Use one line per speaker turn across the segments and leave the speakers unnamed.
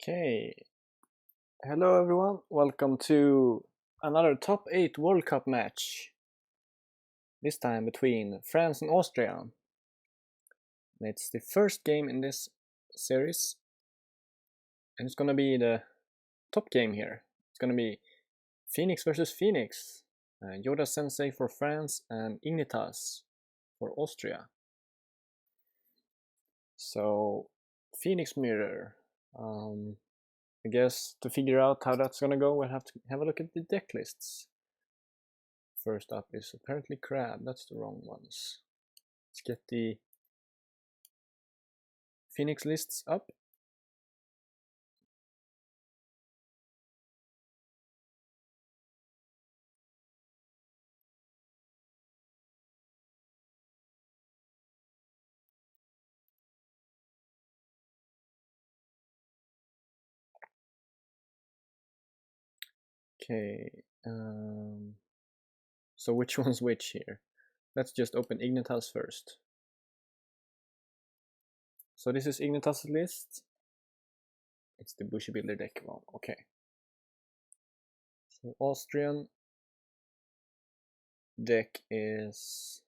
Okay, hello everyone, welcome to another top 8 World Cup match. This time between France and Austria. It's the first game in this series, and it's gonna be the top game here. It's gonna be Phoenix versus Phoenix, YodaSensei for France and Ignithas for Austria. So, Phoenix Mirror. I guess to figure out how that's gonna go, we'll have to have a look at the deck lists. First up is apparently Crab, that's the wrong ones. Let's get the Phoenix lists up. Okay, so which one's which here? Let's just open Ignithas first. So this is Ignithas' list. It's the Bushy Builder deck one, okay. So Austrian deck is...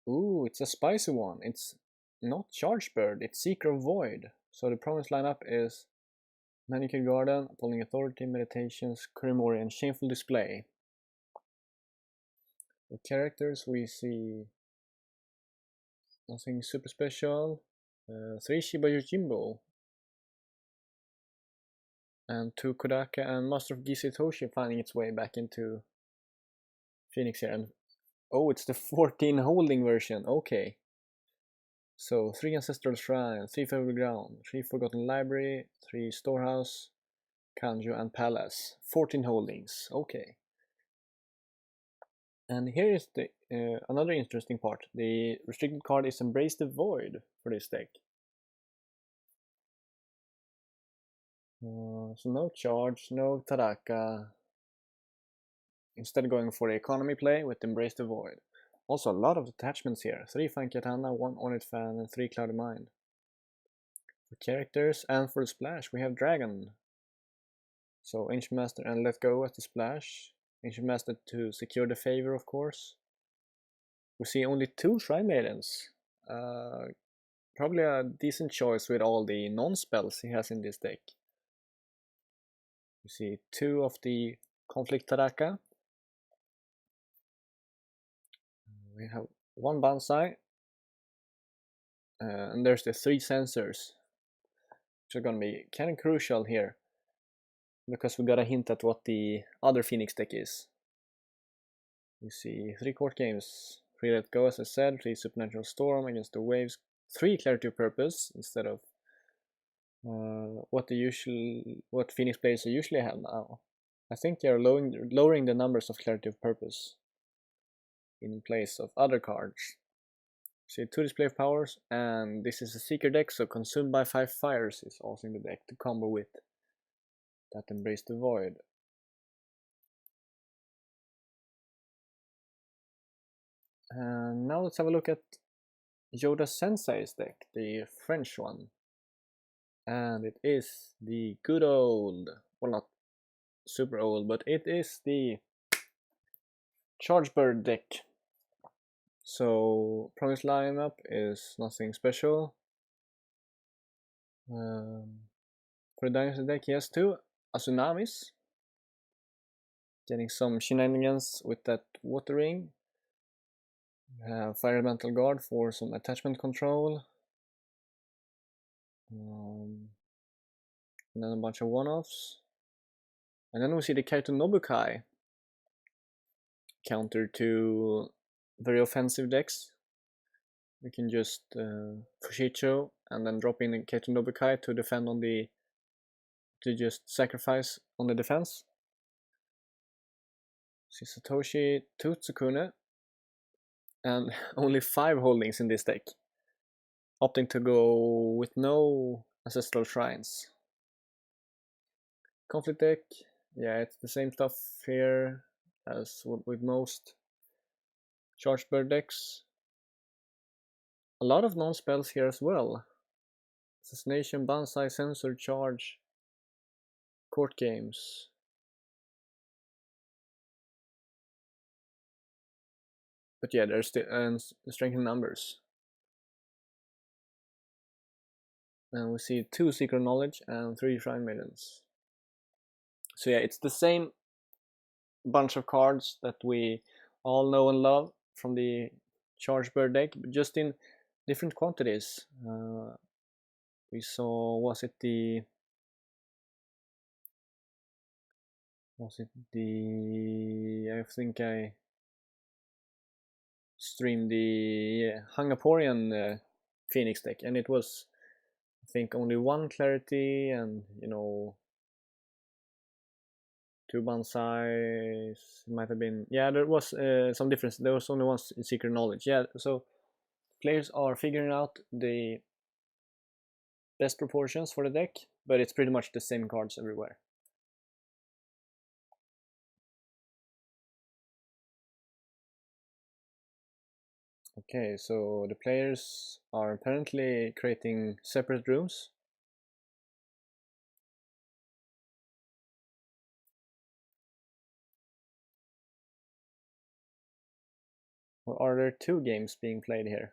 Ooh, it's a spicy one. It's not Charge Bird, it's Seeker of Void. So the promised lineup is Manicured Garden, Appalling Authority, Meditations, Kurimori, and Shameful Display. For characters, we see nothing super special. 3 Shiba Yojimbo, and 2 Kodaka and Master of Gisetoshi finding its way back into Phoenix here. And oh, it's the 14 holding version, okay. So 3 Ancestral Shrine, 3 Favorite Ground, 3 Forgotten Library, 3 Storehouse, Kanjo, and Palace. 14 holdings, okay. And here is the another interesting part. The restricted card is Embrace the Void for this deck. So no charge, no Taraka. Instead going for the economy play with Embrace the Void. Also a lot of attachments here. 3 Fine Katana, 1 Ornate Fan, and 3 Cloudy Mind. For characters and for the splash we have Dragon. So Ancient Master and Let Go as the splash. Ancient Master to secure the favor, of course. We see only 2 Shrine Maidens. Probably a decent choice with all the non-spells he has in this deck. We see 2 of the Conflict Taraka. We have 1 Banzai. And there's the 3 Sensors, which are gonna be kind of crucial here, because we got a hint at what the other Phoenix deck is. You see 3 Court Games, 3 Let Go as I said, 3 Supernatural Storm Against the Waves, 3 Clarity of Purpose instead of what Phoenix players usually have now. I think they are lowering the numbers of Clarity of Purpose in place of other cards. See 2 Display of Powers, and this is a Seeker deck, so Consumed by 5 Fires is also in the deck to combo with that Embrace the Void. And now let's have a look at YodaSensei's deck, the French one. And it is the good old, well, not super old, but it is the Charge Bird deck. So promised lineup is nothing special. For the Dynasty deck he has 2 Asunamis, getting some shenanigans with that Water Ring. We have Fire Elemental Guard for some attachment control. And then a bunch of one-offs. And then we see the Kaito Nobukai, counter to very offensive decks. We can just Fushicho and then drop in Kaito Nobukai to defend on the... to just sacrifice on the defense. See Satoshi, 2 Tsukune, and only 5 holdings in this deck. Opting to go with no Ancestral Shrines. Conflict deck, yeah, it's the same stuff here as with most Charge Bird decks. A lot of non-spells here as well. Assassination, Banzai, Sensor, Charge, Court Games. But yeah, there's still strength in numbers. And we see 2 Secret Knowledge and 3 Shrine Maidens. So yeah, it's the same bunch of cards that we all know and love from the Charge Bird deck, but just in different quantities. We saw, was it the I think I streamed the Hungaporian Phoenix deck, and it was, I think, only 1 Clarity and, you know, 2 Banzais, might have been, yeah, there was some difference. There was only 1 Secret Knowledge. Yeah, so players are figuring out the best proportions for the deck, but it's pretty much the same cards everywhere. Okay, so the players are apparently creating separate rooms. Or are there 2 games being played here?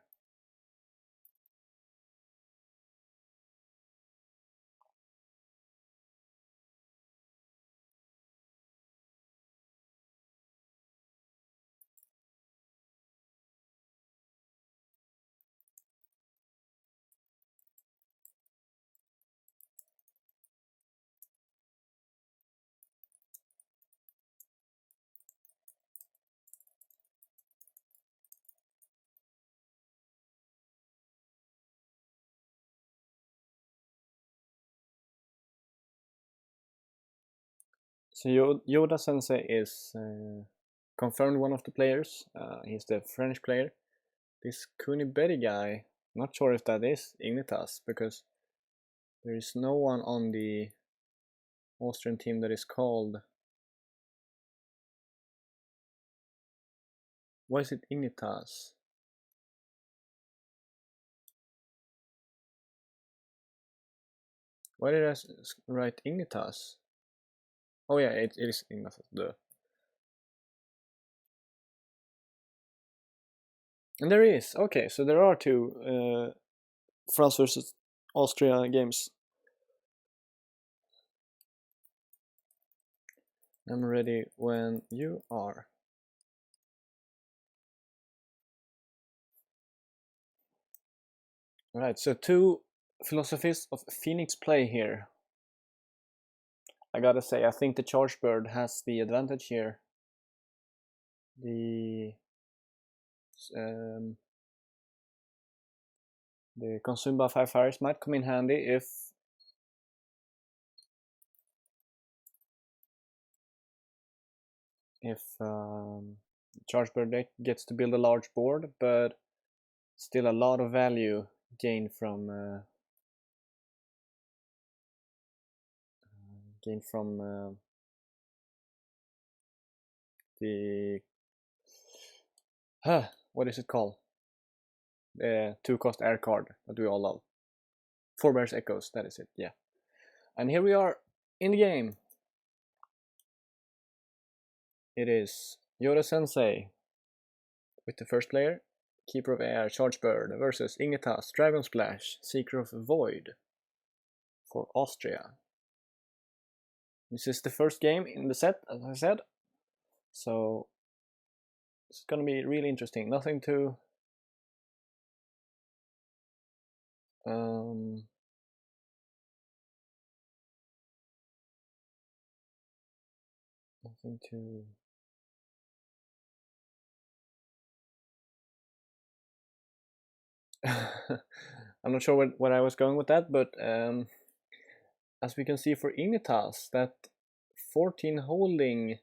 So YodaSensei is confirmed one of the players. He's the French player. This Kuniberi guy, not sure if that is Ignithas, because there is no one on the Austrian team that is called... Why is it Ignithas? Why did I write Ignithas? Oh yeah, it is Ignithas, duh. And there is, okay, so there are 2 France versus Austria games. I'm ready when you are. Alright, so 2 philosophies of Phoenix play here. I gotta say, I think the Charge Bird has the advantage here. The consumed by 5 fires might come in handy if Charge Bird deck gets to build a large board, but still a lot of value gained from the what is it called? The 2-cost air card that we all love. Forebears Echoes, that is it, yeah. And here we are in the game. It is YodaSensei with the first player, Keeper of Air, Charge Bird, versus Ignithas, Dragon Splash, Seeker of Void for Austria. This is the first game in the set, as I said, so it's gonna be really interesting. Nothing to nothing to I'm not sure where I was going with that, but as we can see for Ignithas, that 14 holding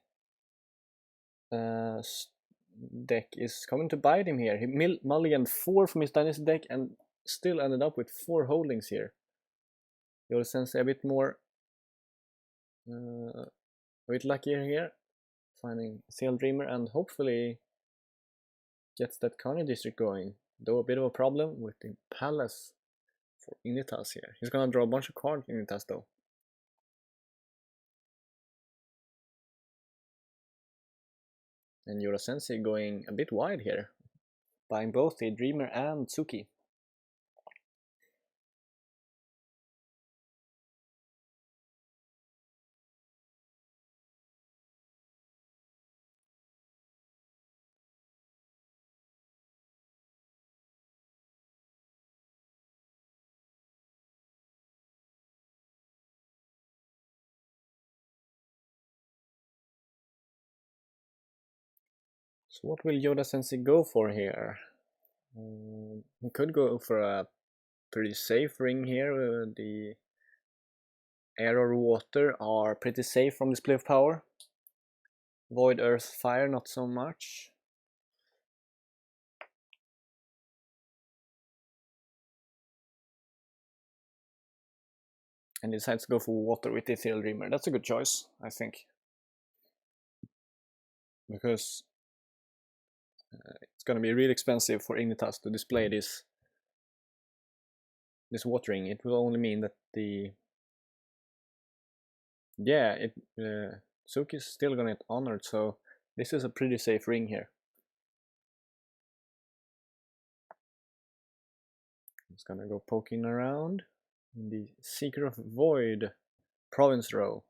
deck is coming to bite him here. He mulliganed 4 from his Dynasty deck and still ended up with 4 holdings here. YodaSensei a bit more, a bit luckier here, finding Seal Dreamer, and hopefully gets that Carnage District going. Though a bit of a problem with the Palace for Ignithas here. He's gonna draw a bunch of cards, Ignithas, though. And YodaSensei going a bit wide here, buying both the Dreamer and Tsuki. So what will YodaSensei go for here? He could go for a pretty safe ring here. The air or water are pretty safe from display of power. Void, earth, fire, not so much. And he decides to go for water with the Ethereal Dreamer. That's a good choice, I think. Because it's gonna be really expensive for Ignithas to display this watering. It will only mean that the Tsuki is still gonna get honored, so this is a pretty safe ring here. It's gonna go poking around in the Seeker of Void province row.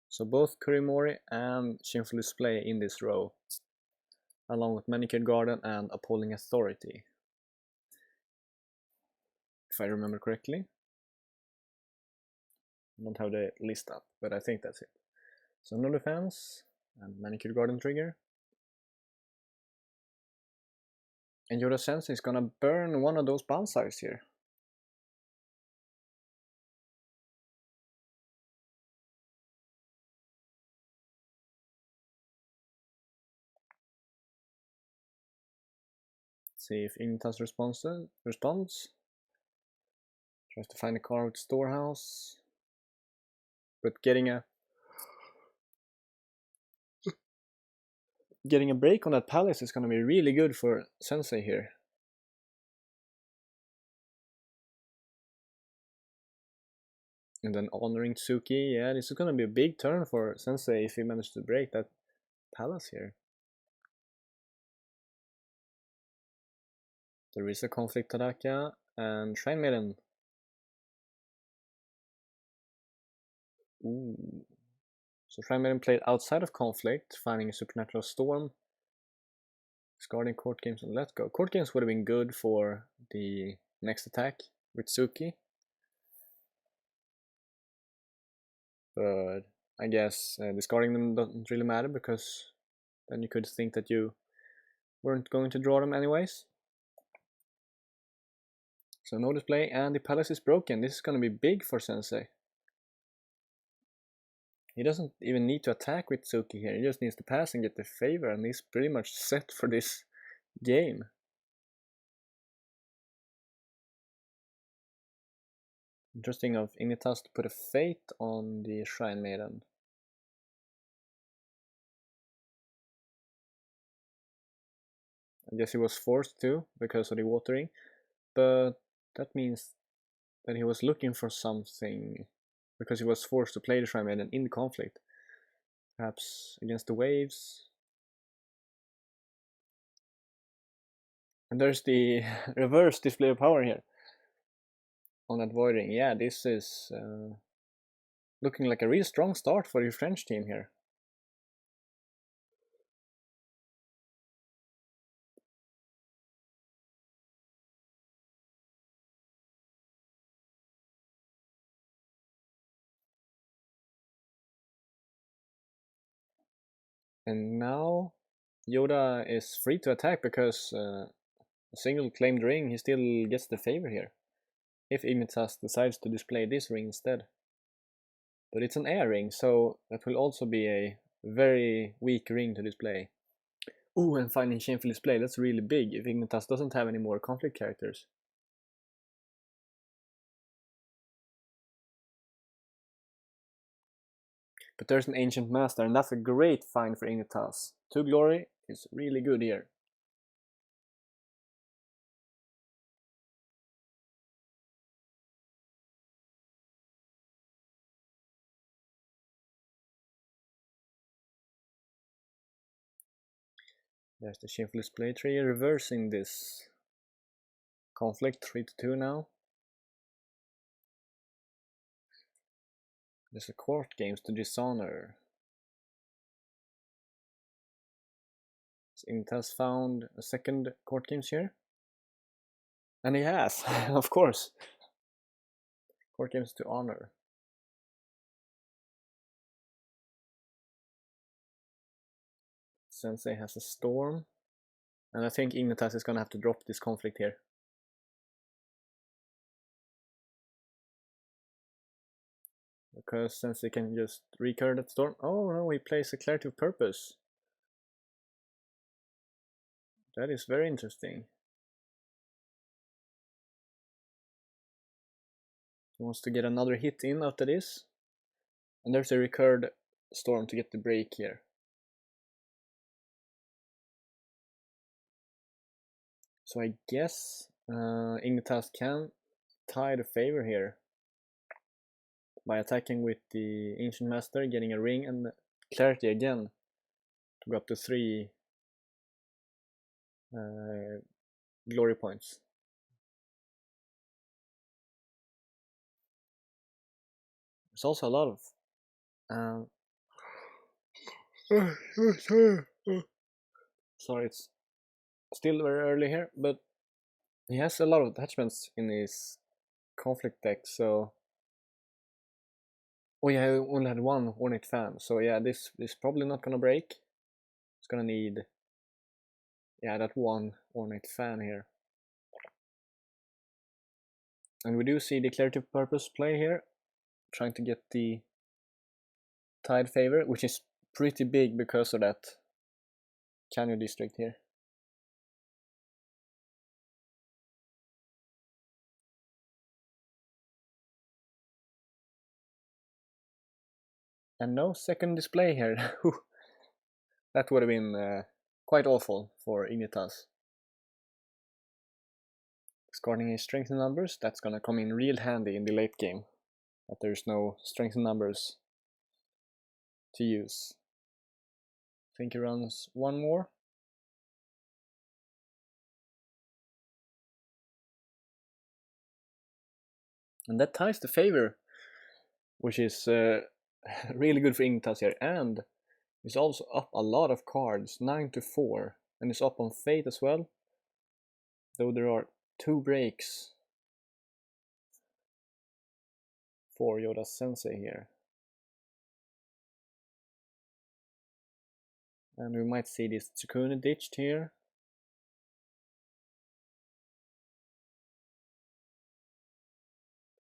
So both Kurimori and Shameful Display in this row, along with Manicured Garden and Appalling Authority, if I remember correctly. I don't have the list up, but I think that's it. So no defense and Manicured Garden trigger. And YodaSensei is gonna burn one of those bonsais here. Let's see if Ignithas responds. Tries to find a card with Storehouse. But getting a break on that palace is gonna be really good for Sensei here. And then honoring Tsuki, yeah, this is gonna be a big turn for Sensei if he manages to break that palace here. There is a Conflict Tadaka and Shrine Maiden. Ooh. So Shrine Maiden played outside of Conflict, finding a Supernatural Storm, discarding Court Games and Let Go. Court Games would have been good for the next attack with Tsuki. But I guess discarding them doesn't really matter, because then you could think that you weren't going to draw them anyways. So no display, and the palace is broken. This is going to be big for Sensei. He doesn't even need to attack with Tsuki here. He just needs to pass and get the favor, and he's pretty much set for this game. Interesting of Ignithas to put a Fate on the Shrine Maiden. I guess he was forced to because of the watering, but that means that he was looking for something, because he was forced to play the Shrine Maiden in the conflict. Perhaps against the waves. And there's the reverse display of power here on that voiding. Yeah, this is looking like a real strong start for the French team here. And now Yoda is free to attack, because a single claimed ring, he still gets the favor here, if Ignithas decides to display this ring instead. But it's an air ring, so that will also be a very weak ring to display. Ooh, and finding Shameful Display, that's really big if Ignithas doesn't have any more conflict characters. But there's an Ancient Master, and that's a great find for Ignithas. 2 Glory is really good here. There's the shameful display tree, reversing this conflict 3-2 now. There's a court games to dishonor. Ignithas found a second court games here. And he has, of course. Court games to honor. Sensei has a storm. And I think Ignithas is gonna have to drop this conflict here. Because Sensei can just recur that storm. Oh no, he plays a clarity of purpose. That is very interesting. He wants to get another hit in after this. And there's a recurred storm to get the break here. So I guess Ignithas can tie the favor here by attacking with the Ancient Master, getting a ring and clarity again to go up to 3 glory points. There's also a lot of sorry, it's still very early here, but he has a lot of attachments in his conflict deck, so oh yeah, I only had one ornate fan, so yeah, this is probably not gonna break. It's gonna need, yeah, that one ornate fan here. And we do see declarative purpose play here, trying to get the tied favor, which is pretty big because of that Canyon district here. And no second display here. That would have been quite awful for Ignithas. Discarding his strength in numbers, that's gonna come in real handy in the late game. That there's no strength in numbers to use. I think he runs one more. And that ties the favor, which is really good for Ignithas here. And he's also up a lot of cards, 9-4, and he's up on Fate as well. Though there are 2 breaks for YodaSensei here. And we might see this Tsukune ditched here.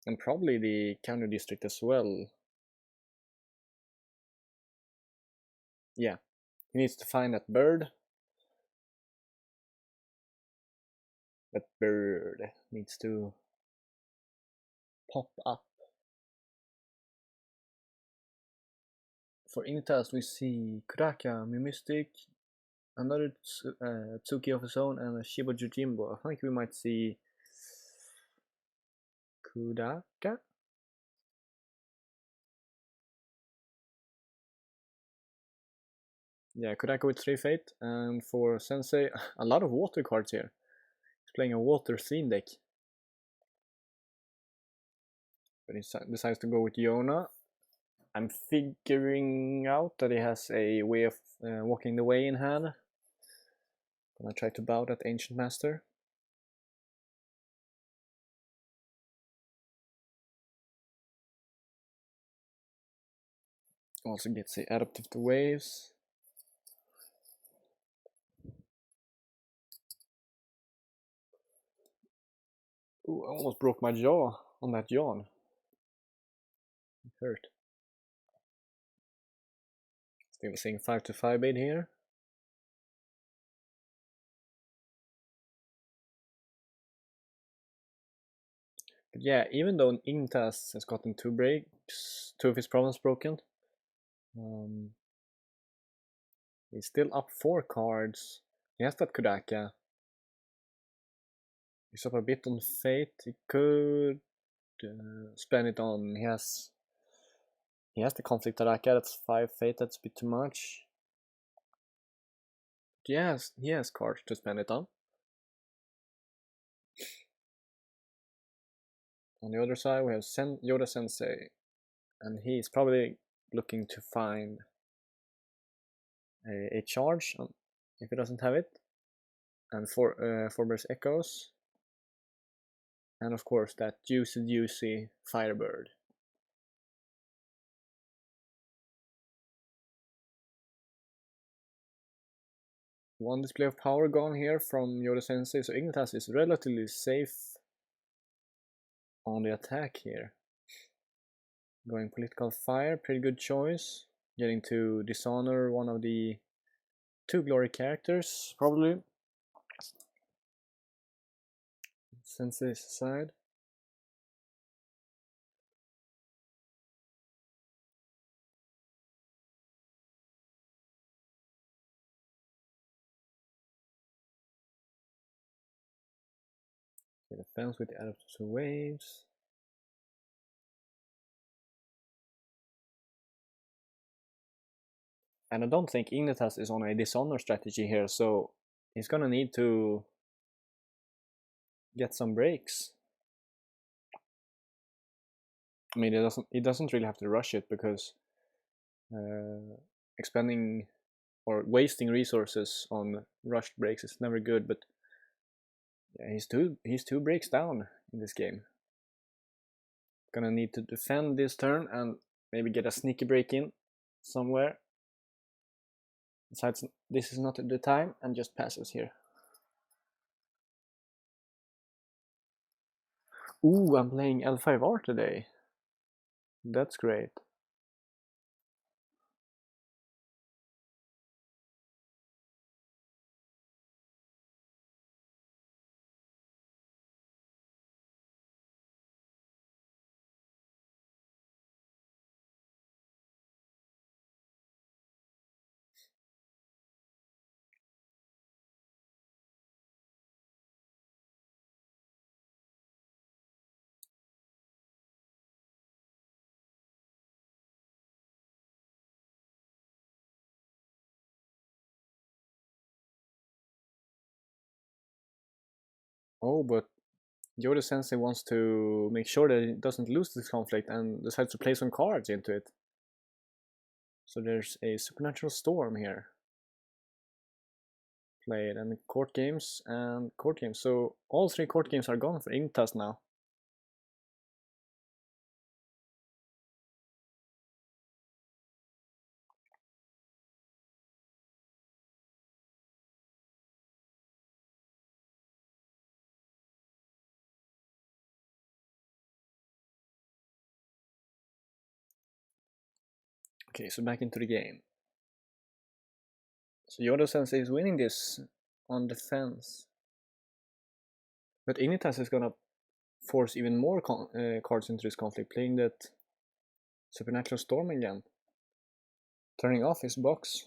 And probably the counter district as well. Yeah, he needs to find that bird. That bird needs to pop up. For Ignithas we see Kuraka, Mimistic, another Tsuki of his own, and a Shiba Jujimbo. I think we might see Kuraka. Yeah, Kuraka with 3 Fate, and for Sensei, a lot of water cards here. He's playing a water theme deck. But he decides to go with Yona. I'm figuring out that he has a way of walking the way in hand. Gonna try to bow that Ancient Master. Also gets the adaptive to waves. Ooh, I almost broke my jaw on that yawn. It hurt. Still seeing 5-5 bait here. But yeah, even though Ignithas has gotten 2 breaks, 2 of his problems broken, he's still up 4 cards. He has that Kuraka. He's up a bit on Fate. He could spend it on. He has the conflict Kuraka. That's 5 Fate. That's a bit too much. yes, he has cards to spend it on. On the other side, we have YodaSensei, and he's probably looking to find a charge if he doesn't have it, and Forbear's Echoes, and of course that juicy Firebird. One display of power gone here from YodaSensei, so Ignithas is relatively safe on the attack here. Going Political Fire, pretty good choice. Getting to dishonor one of the two glory characters, probably. Sensei's side. Okay, defense with the adaptive to waves. And I don't think Ignithas is on a dishonor strategy here, so he's gonna need to get some breaks. I mean, he doesn't really have to rush it, because expending or wasting resources on rushed breaks is never good. But yeah, he's two breaks down in this game. Gonna need to defend this turn and maybe get a sneaky break in somewhere. Besides, this is not the time, and just passes here. Ooh, I'm playing L5R today. That's great. Oh, but YodaSensei wants to make sure that he doesn't lose this conflict and decides to play some cards into it. So there's a Supernatural Storm here. Played, and court games and court games. So all three court games are gone for Ignithas now. Okay, so back into the game. So YodaSensei is winning this on defense. But Ignithas is gonna force even more cards into this conflict, playing that Supernatural Storm again. Turning off his box.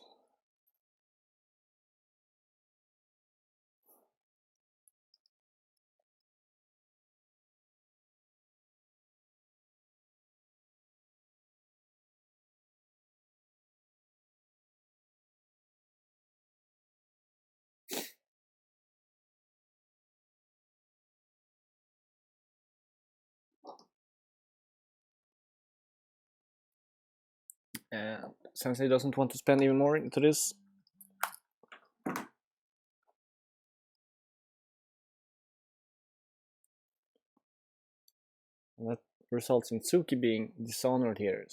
Sensei doesn't want to spend even more into this. And that results in Tsuki being dishonored here.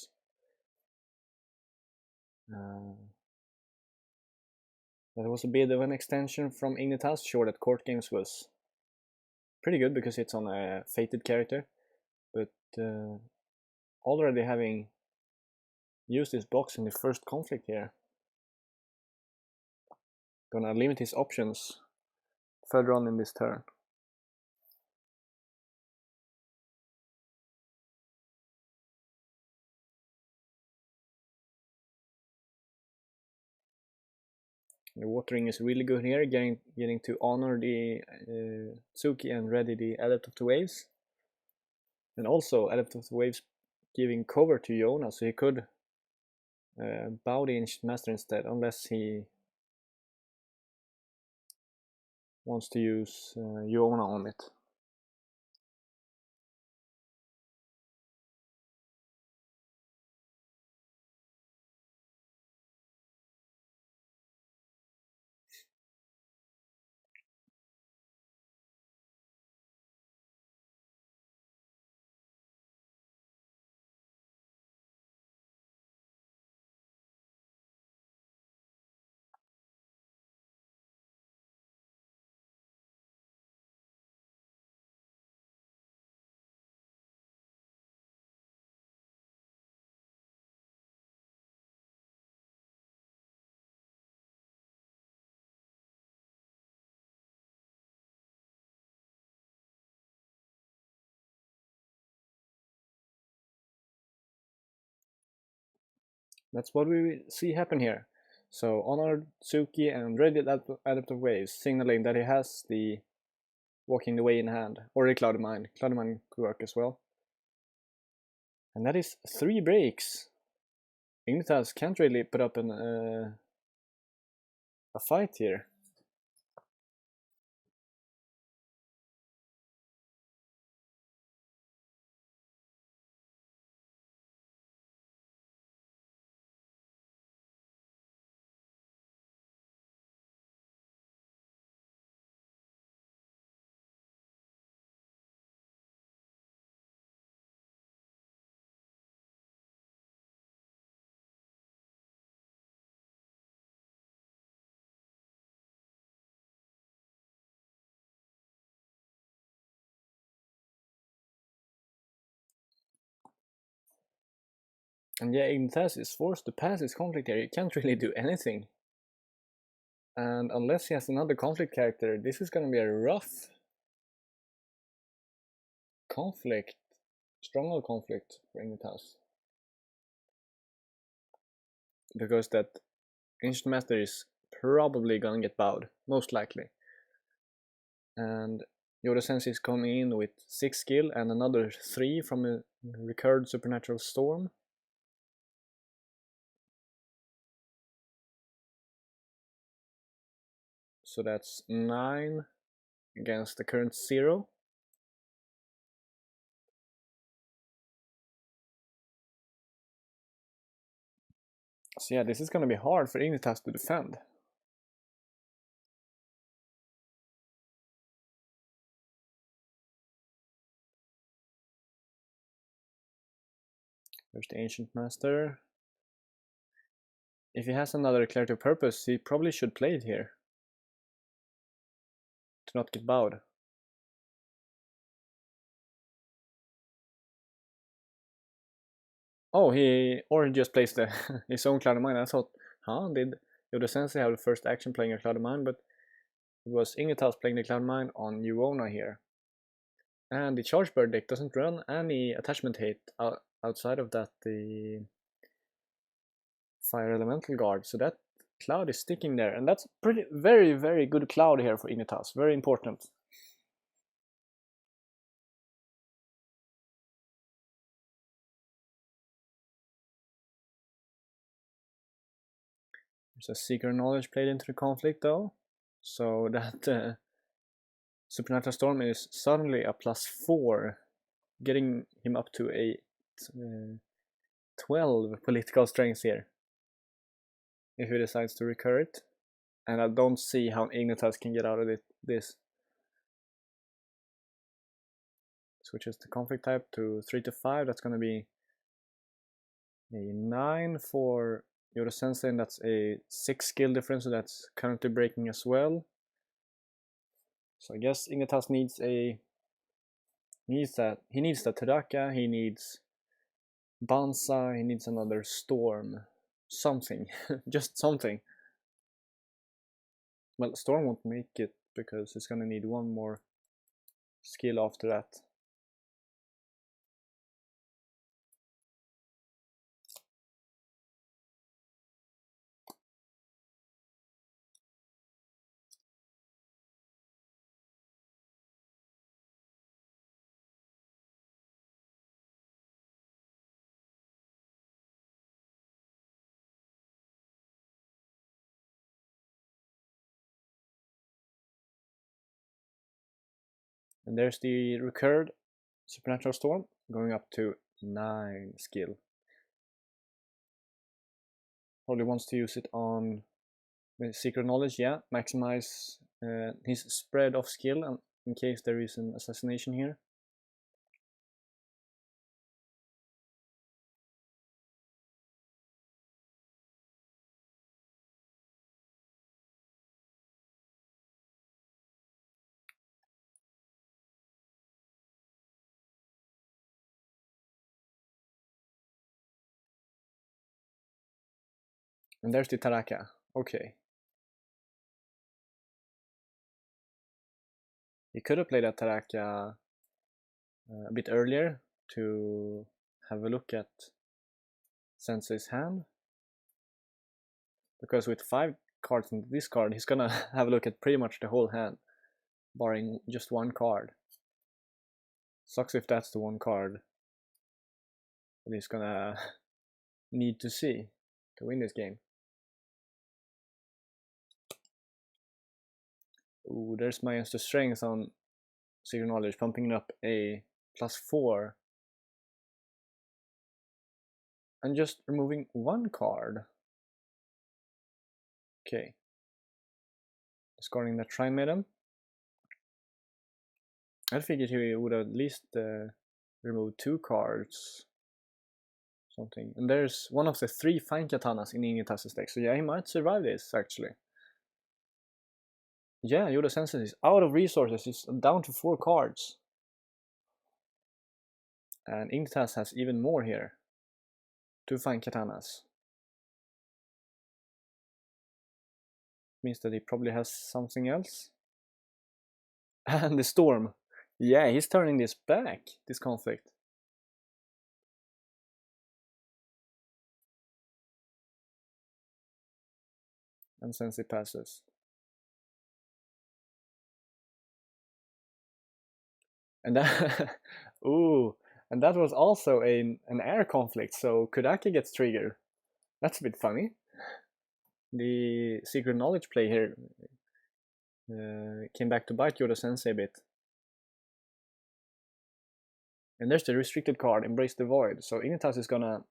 That was a bit of an extension from Ignithas. Sure, that court games was pretty good because it's on a fated character, but already having used this box in the first conflict here, gonna limit his options further on in this turn. The watering is really good here, getting to honor the Tsuki and ready the Adept of the Waves. And also Adept of the Waves giving cover to Yona, so he could bow the Ancient Master instead, unless he wants to use Yona on it. That's what we see happen here. So Honor, Tsuki, and Ready Adaptive Waves, signaling that he has the Walking the Way in hand, or the Cloudy Mind. Cloudy Mind could work as well. And that is 3 breaks. Ignithas can't really put up a fight here. And yeah, Ignithas is forced to pass his conflict here. He can't really do anything. And unless he has another conflict character, this is gonna be a rough conflict. Stronghold conflict for Ignithas. Because that Ancient Master is probably gonna get bowed, most likely. And YodaSensei is coming in with 6 skill and another 3 from a recurred supernatural storm. So that's 9 against the current 0. So yeah, this is gonna be hard for Ignithas to defend. There's the Ancient Master. If he has another Clarity of Purpose, he probably should play it here. To not get bowed. Oh, he just plays the his own Cloud of Mine. I thought, huh, did YodaSensei have the first action playing a Cloud of Mine? But it was Ignithas playing the Cloud of Mine on Yuona here. And the Charge Bird deck doesn't run any attachment hate outside of that, the Fire Elemental Guard. So that cloud is sticking there. And that's pretty very good cloud here for Ignithas. Very important. There's a Seeker Knowledge played into the conflict though. So that Supernatural Storm is suddenly a +4, getting him up to a 12 political strength here. If he decides to recur it. And I don't see how Ignithas can get out of this. Switches the conflict type to 3 to 5. That's going to be a 9 for YodaSensei, and that's a 6 skill difference, so that's currently breaking as well. So I guess Ignithas needs a... He needs the Tadaka, he needs Bansa, he needs another Storm. Something. Just something. Well, Storm won't make it because it's gonna need one more skill after that. And there's the recurred Supernatural Storm, going up to 9 skill. Probably wants to use it on Secret Knowledge, yeah. Maximize his spread of skill in case there is an assassination here. And there's the Taraka. Okay. He could have played that Taraka a bit earlier to have a look at Sensei's hand. Because with 5 cards in this card, he's gonna have a look at pretty much the whole hand, barring just one card. Sucks if that's the one card that he's gonna need to see to win this game. Ooh, there's my extra strength on Secret Knowledge, pumping up a +4. And just removing 1 card. Okay. Discarding that Tri-Medem. I figured he would at least remove 2 cards. Something. And there's one of the 3 Fine Katanas in Ignithas' deck, so yeah, he might survive this actually. Yeah, YodaSensei is out of resources, he's down to 4 cards. And Ignithas has even more here. 2 Fine Katanas. Means that he probably has something else. And the Storm. Yeah, he's turning this back, this conflict. And Sensei passes. And that, ooh, and that was also an air conflict, so Kudaki gets triggered. That's a bit funny. The Secret Knowledge play here came back to bite YodaSensei a bit. And there's the restricted card, Embrace the Void. So Ignithas is gonna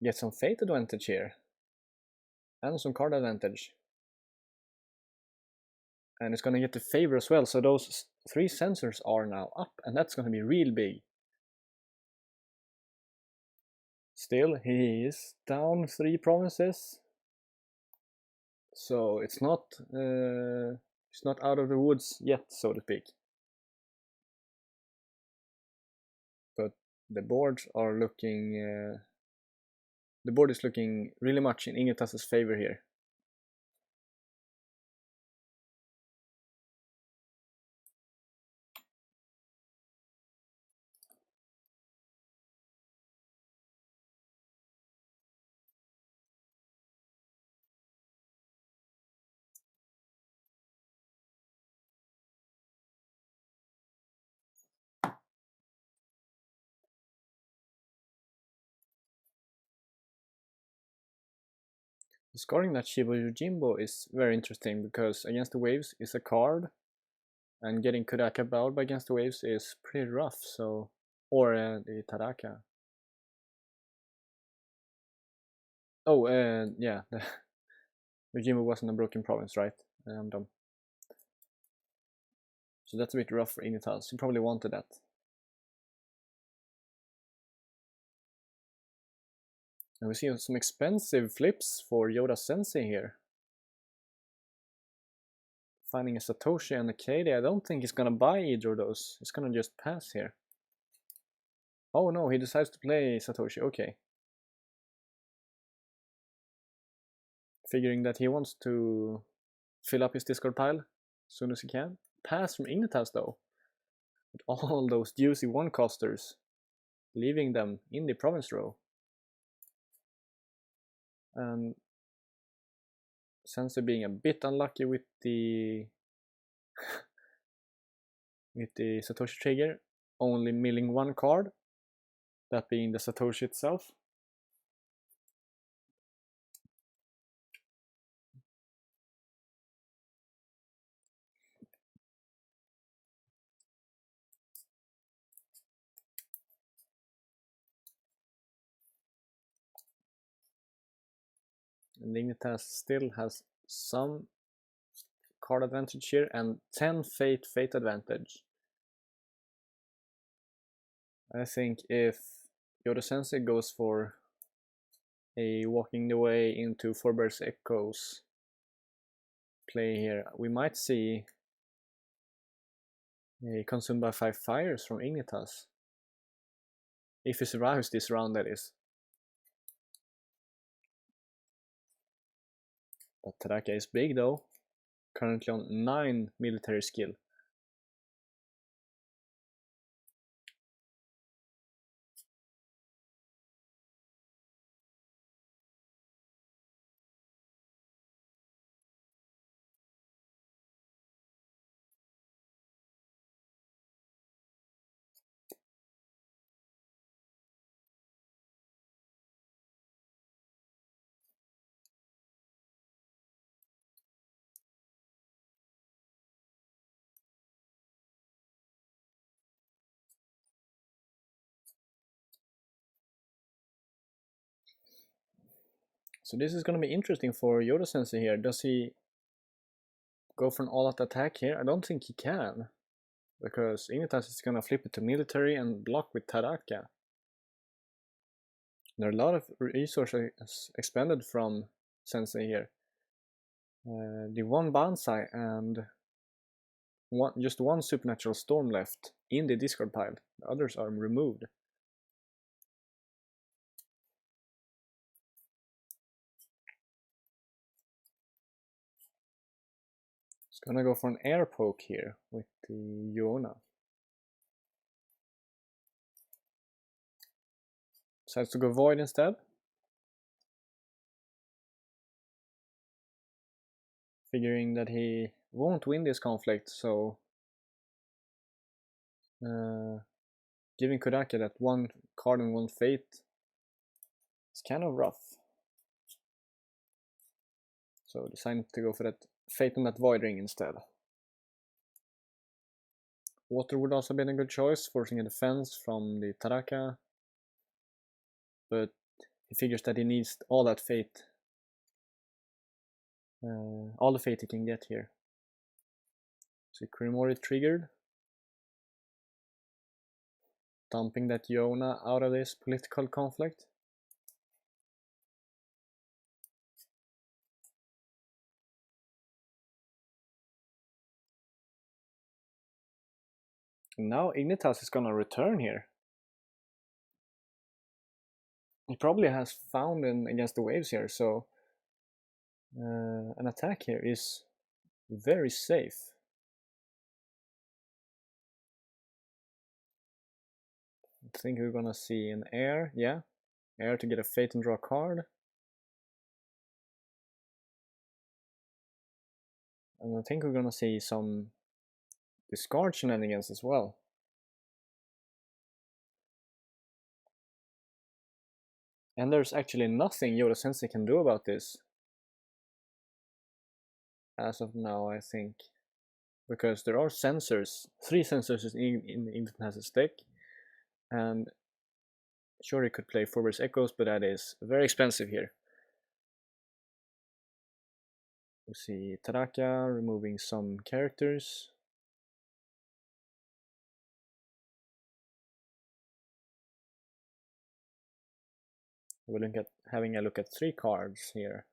get some fate advantage here. And some card advantage. And it's gonna get the favor as well, so those 3 sensors are now up, and that's gonna be real big. Still, he is down 3 provinces. So it's not out of the woods yet, so to speak. But the boards are looking the board is looking really much in Ignithas' favor here. Discarding that Shiba Yojimbo is very interesting because Against the Waves is a card, and getting Kudaka Bowed by Against the Waves is pretty rough, so... Or the Taraka. Oh, yeah, Yojimbo wasn't a broken province, right? I'm dumb. So that's a bit rough for Ignithas, he probably wanted that. And we see some expensive flips for YodaSensei here. Finding a Satoshi and a Katie, I don't think he's gonna buy either of those. He's gonna just pass here. Oh no, he decides to play Satoshi, okay. Figuring that he wants to fill up his discard pile as soon as he can. Pass from Ignithas though. With all those juicy 1-costers. Leaving them in the province row. And Sensei being a bit unlucky with the with the Satoshi trigger, only milling 1 card, that being the Satoshi itself. And Ignithas still has some card advantage here and 10 fate advantage. I think if YodaSensei goes for a walking the way into Forbear's Echoes play here, we might see a consumed by 5 fires from Ignithas. If he survives this round, that is. But Taraka is big though, currently on 9 military skill. So this is going to be interesting for YodaSensei here. Does he go for an all-out attack here? I don't think he can, because Ignithas is going to flip it to military and block with Taraka. There are a lot of resources expended from Sensei here. The one Banzai and just one Supernatural Storm left in the discard pile. The others are removed. It's gonna go for an air poke here with the Yona. Decides to go Void instead. Figuring that he won't win this conflict, so giving Kodaka that one card and one fate is kind of rough. So decided to go for that fate on that Void Ring instead. Water would also been a good choice, forcing a defense from the Taraka. But he figures that he needs all that fate. All the fate he can get here. So Kurimori triggered. Dumping that Yona out of this political conflict. And now Ignithas is gonna return here. He probably has found in against the waves here, so an attack here is very safe. I think we're gonna see an air, yeah. Air to get a fate and draw a card. And I think we're gonna see some discard shenanigans as well. And there's actually nothing YodaSensei can do about this. As of now, I think. Because there are sensors, 3 sensors in Ignithas' deck. And sure, he could play Forbear's Echoes, but that is very expensive here. We see Taraka removing some characters. We're looking at having a look at 3 cards here.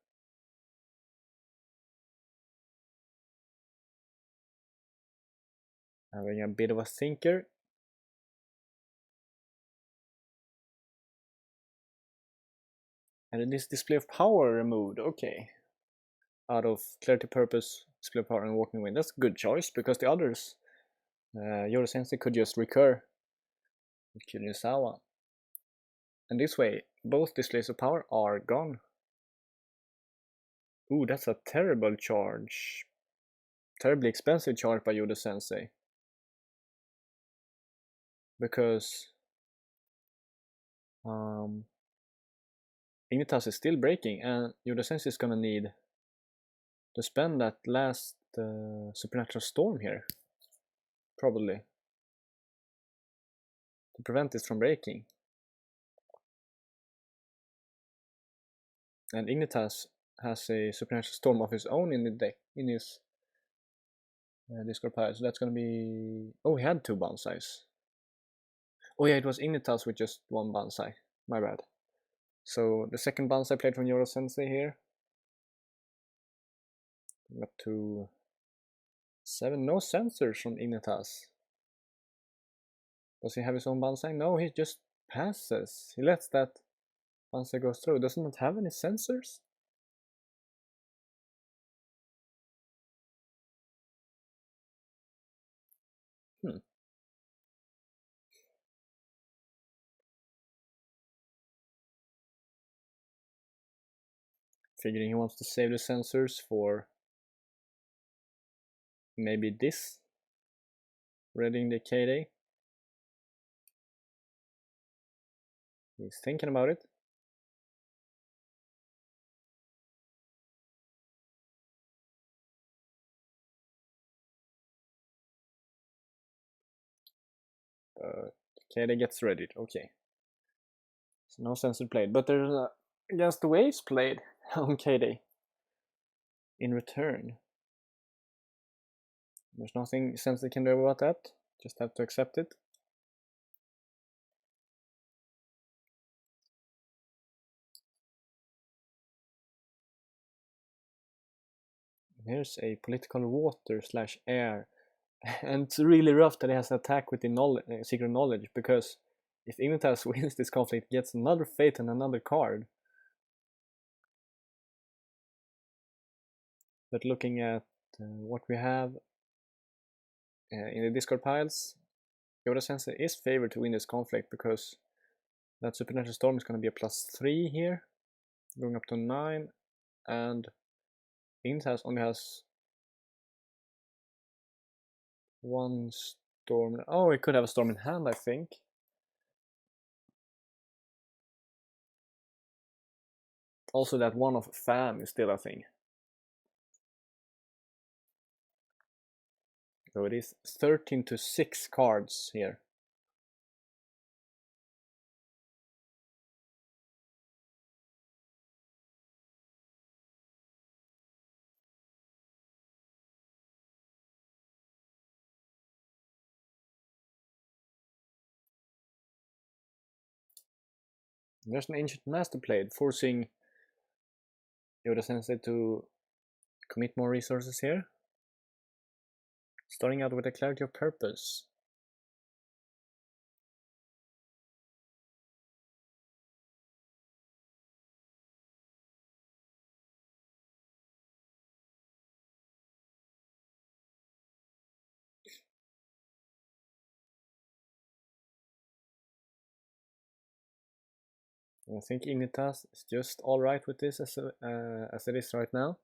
Having a bit of a thinker. And this display of power removed, okay. Out of Clarity Purpose, display of power and Walking Wind. That's a good choice, because the others, YodaSensei could just recur with Kunisawa. And this way, both displays of power are gone. Ooh, that's a terrible charge. Terribly expensive charge by YodaSensei. Because Ignithas is still breaking, and YodaSensei is gonna need to spend that last Supernatural Storm here. Probably. To prevent this from breaking. And Ignithas has a Supernatural Storm of his own in the deck, in his discard pile. So that's gonna be... Oh, he had 2 Bonsais. Oh yeah, it was Ignithas with just 1 Bonsai. My bad. So the second Bonsai played from YodaSensei here. Up to 7. No sensors from Ignithas. Does he have his own Bonsai? No, he just passes. He lets that Bonsai go through. Doesn't it have any sensors? Figuring he wants to save the sensors for maybe this. Reading the K-Day. He's thinking about it. K-Day gets ready. Okay. So no sensor played. But there's against the waves played on K-Day. In return. There's nothing Sensei can do about that. Just have to accept it. Here's a political water / air. And it's really rough that he has an attack with the secret knowledge, because if Ignithas wins this conflict, he gets another fate and another card. But looking at what we have in the discard piles, YodaSensei is favored to win this conflict, because that Supernatural Storm is going to be a +3 here, going up to 9, and Ignithas only has 1 storm. Oh, he could have a storm in hand, I think. Also, that 1 of Fam is still a thing. So it is 13 to 6 cards here. There's an Ancient Master played, forcing YodaSensei to commit more resources here. Starting out with a Clarity of Purpose. I think Ignithas is just alright with this as it is right now.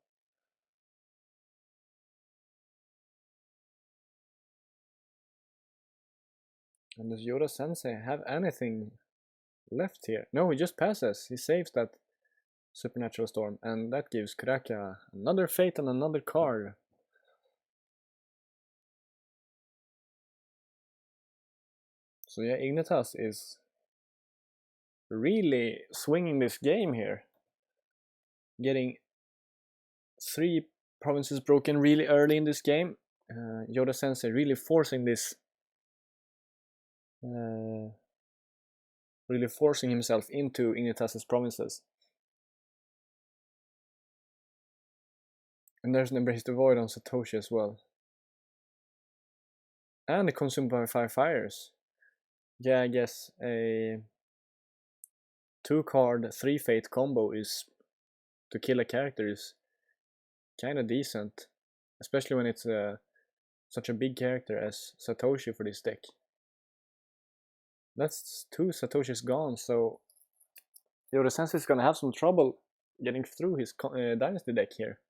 And does YodaSensei have anything left here? No, he just passes. He saves that Supernatural Storm, and that gives Kuraka another fate and another card. So yeah, Ignithas is really swinging this game here. Getting 3 provinces broken really early in this game. YodaSensei really forcing this. Really forcing himself into Ignithas' provinces. And there's an Embrace the Void on Satoshi as well. And a Consumed by 5 Fires. Yeah, I guess a 2-card 3 fate combo is to kill a character is kinda decent. Especially when it's such a big character as Satoshi for this deck. That's 2 Satoshis gone, so YodaSensei is gonna have some trouble getting through his Dynasty deck here.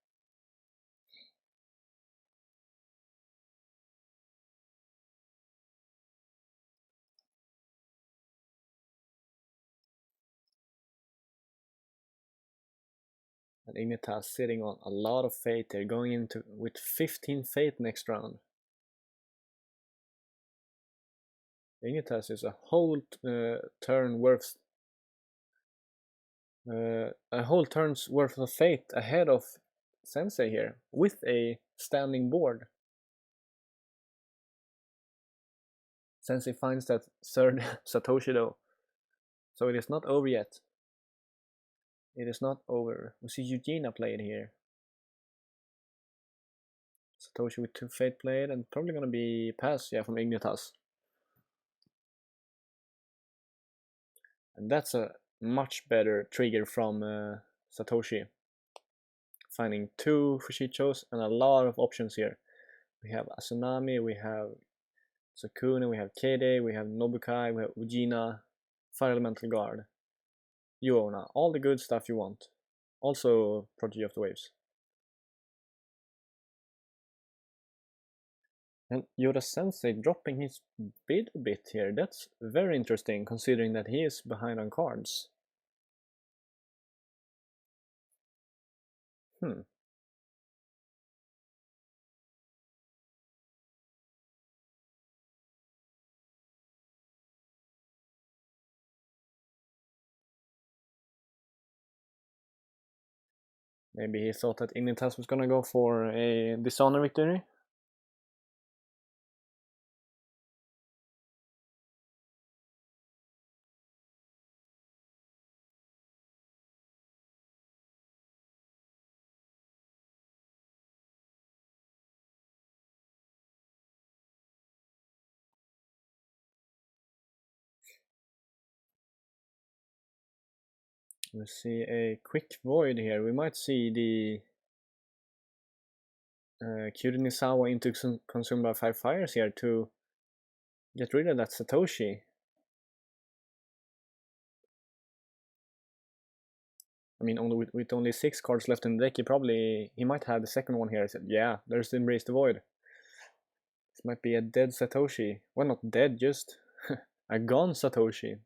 And Ignithas sitting on a lot of fate here, going into with 15 fate next round. Ignithas is a whole turn worth A whole turn's worth of fate ahead of Sensei here, with a standing board. Sensei finds that third Satoshi though, so it is not over yet. It is not over. We see Eugenia played here. Satoshi with 2 fate played, and probably gonna be pass, yeah, from Ignithas. And that's a much better trigger from Satoshi. Finding 2 Fushichos and a lot of options here. We have Asunami, we have Sukune, we have Kede, we have Nobukai, we have Ujina, Fire Elemental Guard, Yuona, all the good stuff you want. Also Prodigy of the Waves. And YodaSensei dropping his bid a bit here. That's very interesting considering that he is behind on cards. Maybe he thought that Ignithas was gonna go for a Dishonor victory. We see a quick void here. We might see the Kyurinisawa into consumed by 5 fires here to get rid of that Satoshi. I mean, only with only 6 cards left in the deck, he might have the second one here. He said, yeah, there's the Embrace the Void. This might be a dead Satoshi. Well, not dead, just a gone Satoshi.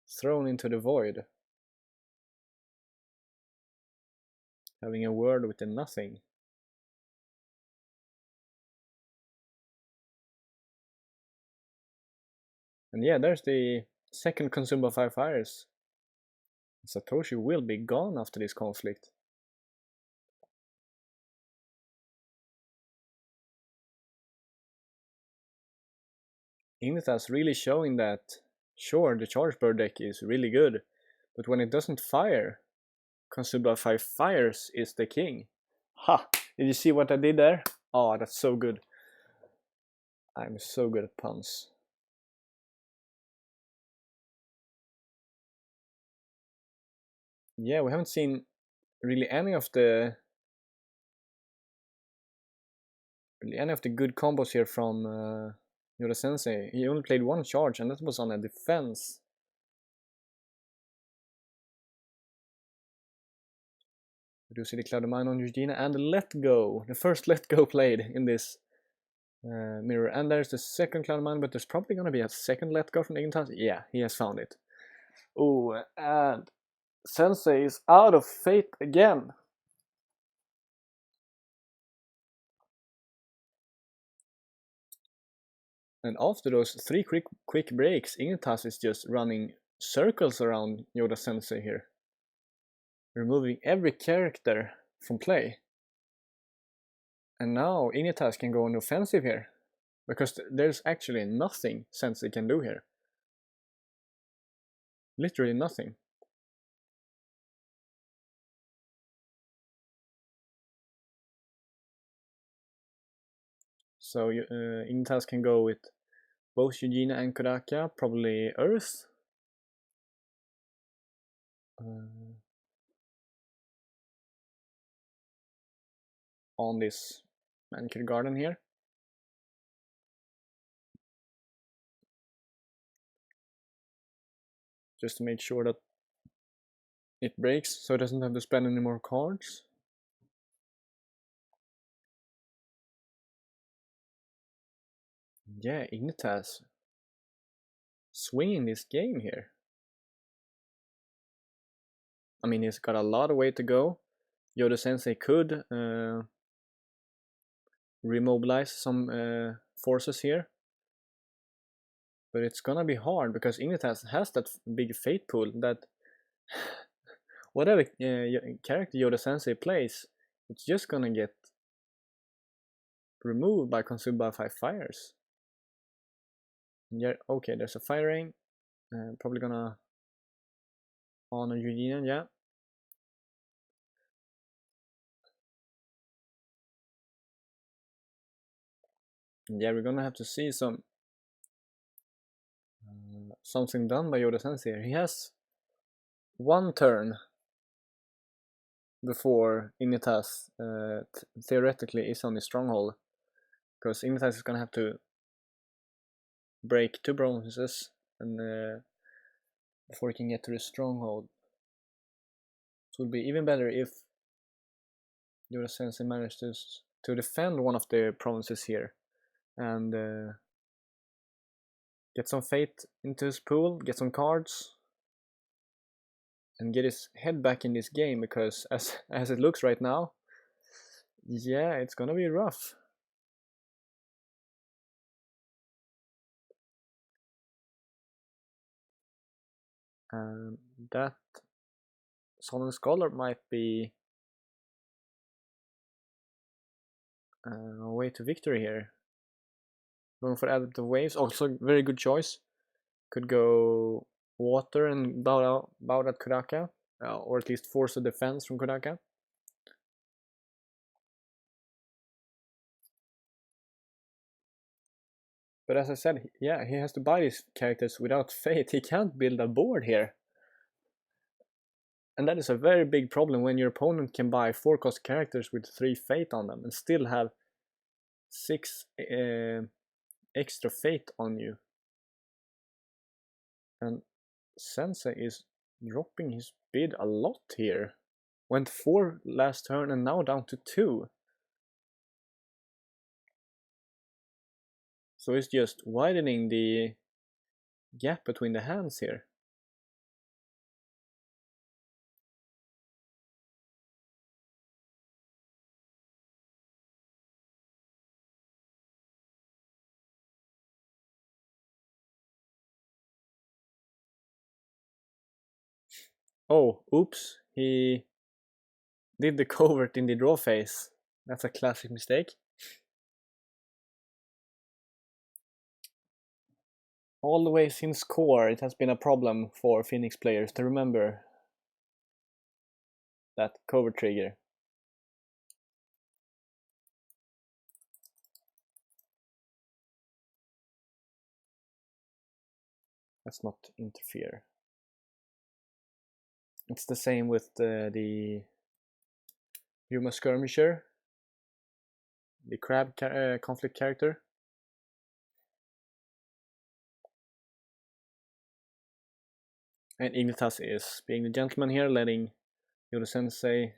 Thrown into the void. Having a word with the nothing. And yeah, there's the second consumed by 5 fires. Satoshi will be gone after this conflict. Ignithas really showing that, sure, the Charge Bird deck is really good, but when it doesn't fire, consumed by 5 fires is the king. Ha! Did you see what I did there? Oh, that's so good. I'm so good at puns. Yeah, we haven't seen really any of the good combos here from YodaSensei. He only played 1 charge, and that was on a defense. We do see the Cloud of Mine on Eugenia and the Let Go. The first Let Go played in this mirror. And there's the second Cloud of Mine, but there's probably going to be a second Let Go from Ignithas. Yeah, he has found it. Oh, and Sensei is out of fate again. And after those 3 quick breaks, Ignithas is just running circles around YodaSensei here. Removing every character from play. And now Ignithas can go on offensive here. Because there's actually nothing Sensei can do here. Literally nothing. So Ignithas can go with both Eugenia and Kodaka, probably Earth. On this manicured garden here. Just to make sure that it breaks, so it doesn't have to spend any more cards. Yeah, Ignithas swinging this game here. I mean, he's got a lot of way to go. YodaSensei could remobilize some forces here. But it's gonna be hard because Ignithas has that big fate pool that whatever character YodaSensei plays, it's just gonna get removed by consumed by 5 fires. Yeah, okay, there's a firing. Probably gonna honor Eugenia, yeah. Yeah, we're gonna have to see some something done by YodaSensei here. He has one turn before Ignithas theoretically is on his stronghold, because Ignithas is gonna have to break 2 bronzes and before he can get to the stronghold. So it would be even better if YodaSensei managed to defend one of the provinces here and get some fate into his pool, get some cards, and get his head back in this game, because as it looks right now, yeah, it's gonna be rough. That Solid Scholar might be a way to victory here. Going for Adaptive Waves, also very good choice. Could go Water and bow at Kuraka, or at least force a defense from Kuraka. But as I said, yeah, he has to buy these characters without fate. He can't build a board here. And that is a very big problem when your opponent can buy 4-cost characters with 3 fate on them and still have 6 extra fate on you. And Sensei is dropping his bid a lot here. Went 4 last turn and now down to 2. So it's just widening the gap between the hands here. Oh, oops, he did the covert in the draw phase. That's a classic mistake. All the way since core, it has been a problem for Phoenix players to remember that covert trigger. Let's not interfere. It's the same with the Yuma Skirmisher, the crab conflict character. And Ignithas is being the gentleman here, letting YodaSensei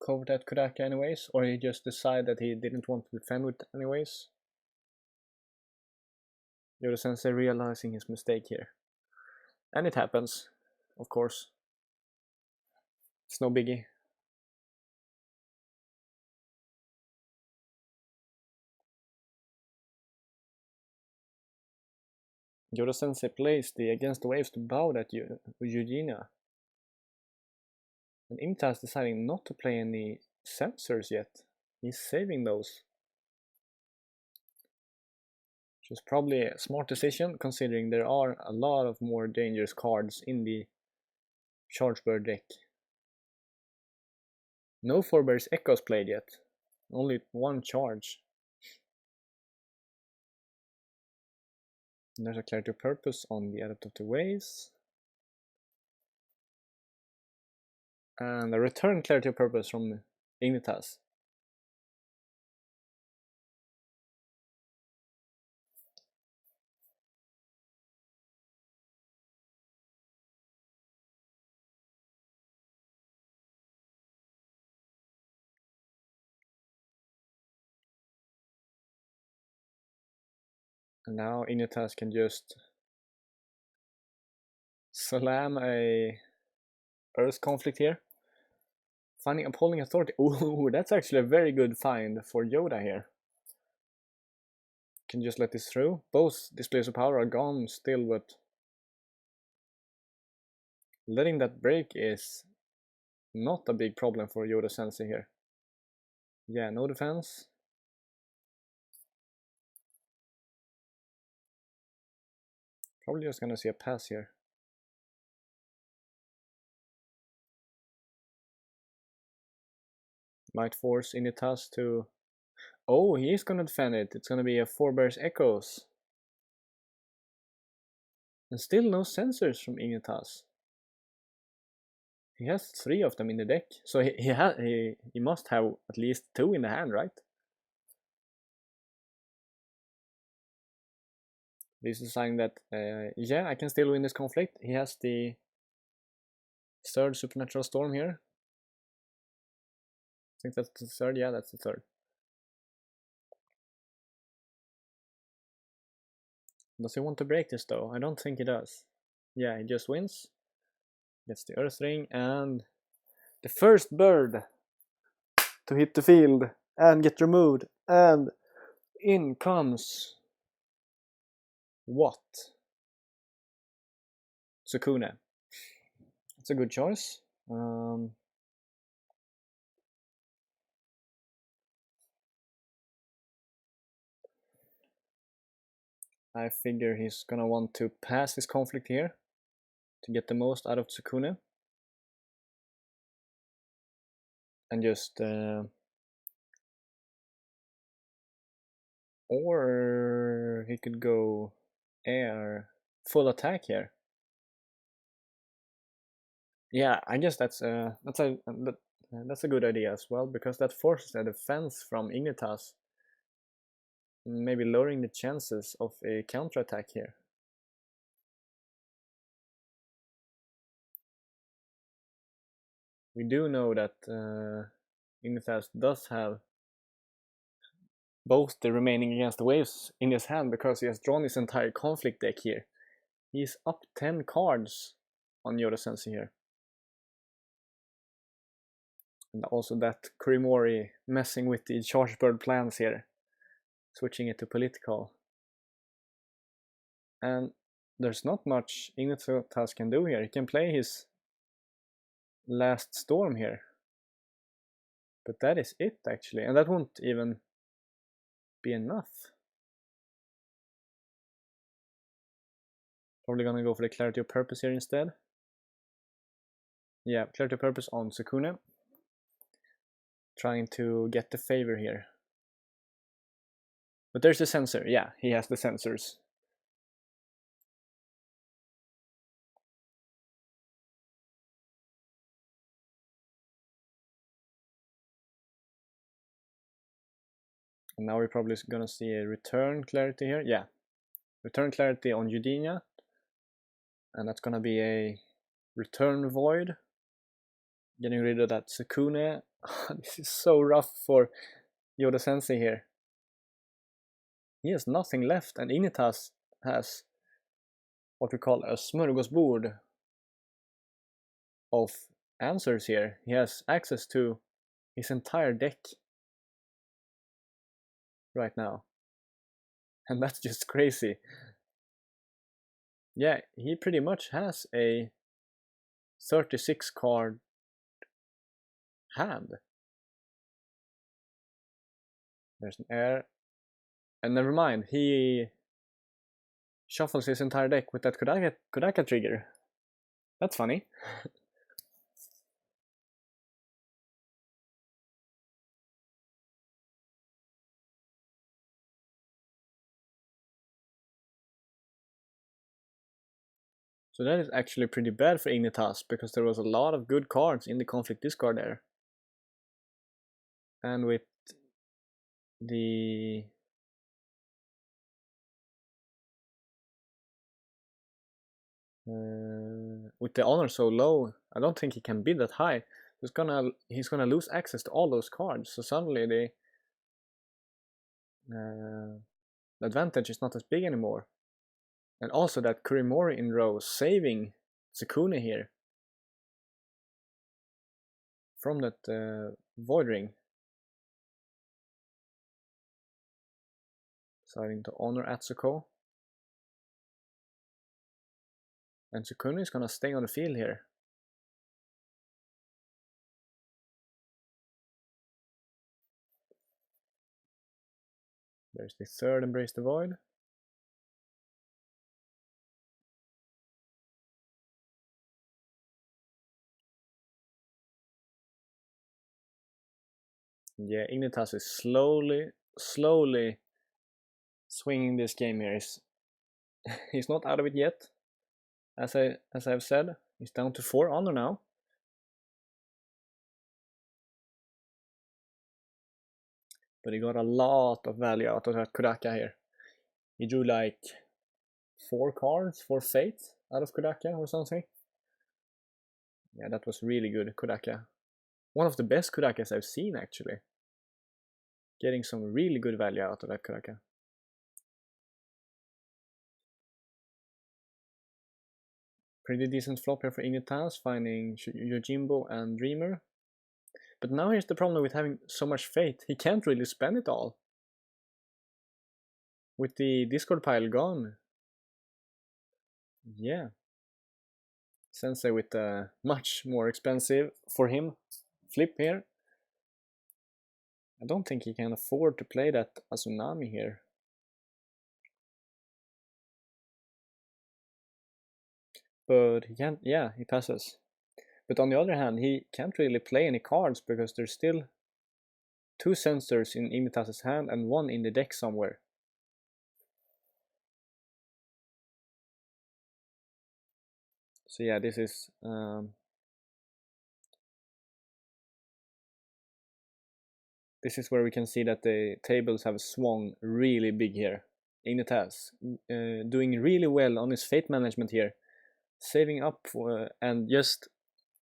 cover that Kuraka anyways, or he just decided that he didn't want to defend with anyways. YodaSensei realizing his mistake here. And it happens, of course. It's no biggie. YodaSensei plays the Against the Waves to bow at Eugenia. And Ignithas deciding not to play any sensors yet. He's saving those. Which is probably a smart decision, considering there are a lot of more dangerous cards in the Chargebird deck. No Forebear's Echoes played yet. Only 1 charge. And there's a Clarity of Purpose on the Adaptive Waves. And a return Clarity of Purpose from Ignithas. And now Ignithas can just slam a Earth Conflict here. Finding Appalling Authority. Ooh, that's actually a very good find for Yoda here. Can just let this through. Both displays of power are gone still, but letting that break is not a big problem for YodaSensei here. Yeah, no defense. Probably just gonna see a pass here. Might force Ignithas to... Oh, he is gonna defend it. It's gonna be a 4 Bears Echoes. And still no sensors from Ignithas. He has 3 of them in the deck, so he must have at least 2 in the hand, right? This is a sign that, yeah, I can still win this conflict. He has the 3rd Supernatural Storm here. I think that's the 3rd, yeah, that's the 3rd. Does he want to break this though? I don't think he does. Yeah, he just wins. Gets the Earth Ring and the first bird to hit the field and get removed. And in comes... what? Sukune. It's a good choice. I figure he's gonna want to pass his conflict here to get the most out of Sukune. And just... or he could go air full attack here. Yeah, I guess that's a good idea as well, because that forces a defense from Ignithas, maybe lowering the chances of a counterattack here. We do know that Ignithas does have both the remaining against the waves in his hand, because he has drawn his entire conflict deck here. He's up 10 cards on YodaSensei here. And also that Kurimori messing with the Charge Bird plans here, switching it to political. And there's not much Ignithas can do here. He can play his last storm here. But that is it actually, and that won't even be enough. Probably gonna go for the Clarity of Purpose here instead. Yeah, Clarity of Purpose on Sukune. Trying to get the favor here. But there's the sensor. Yeah, he has the sensors. And now we're probably gonna see a return clarity here. Yeah, return clarity on Eudenia. And that's gonna be a return void. Getting rid of that Sukune. This is so rough for YodaSensei here. He has nothing left, and Ignithas has what we call a smörgåsbord of answers here. He has access to his entire deck right now. And that's just crazy. Yeah, he pretty much has a 36 card hand. There's an air. And never mind, he shuffles his entire deck with that Kudaka trigger. That's funny. So that is actually pretty bad for Ignithas, because there was a lot of good cards in the conflict discard there. And with the honor so low, I don't think he can bid that high. He's gonna lose access to all those cards. So suddenly the advantage is not as big anymore. And also that Kurimori in row saving Sukune here from that Void Ring. Deciding to honor Atsuko. And Sukune is gonna stay on the field here. There's the third Embrace the Void. Yeah, Ignithas is slowly swinging this game here. He's not out of it yet. As I've said, he's down to 4 honor now. But he got a lot of value out of that Kodaka here. He drew like 4 cards for Fate out of Kodaka or something. Yeah, that was really good Kodaka. One of the best Kodakas I've seen actually. Getting some really good value out of that Kodaka. Pretty decent flop here for Ignithas, finding Yojimbo and Dreamer. But now here's the problem with having so much Fate. He can't really spend it all. With the discard pile gone. Yeah. Sensei with a much more expensive for him flip here. I don't think he can afford to play that Azunami here. But he can't, yeah, he passes. But on the other hand, he can't really play any cards because there's still 2 sensors in Ignithas' hand and 1 in the deck somewhere. So yeah, this is where we can see that the tables have swung really big here. Ignithas doing really well on his fate management here, saving up for, and just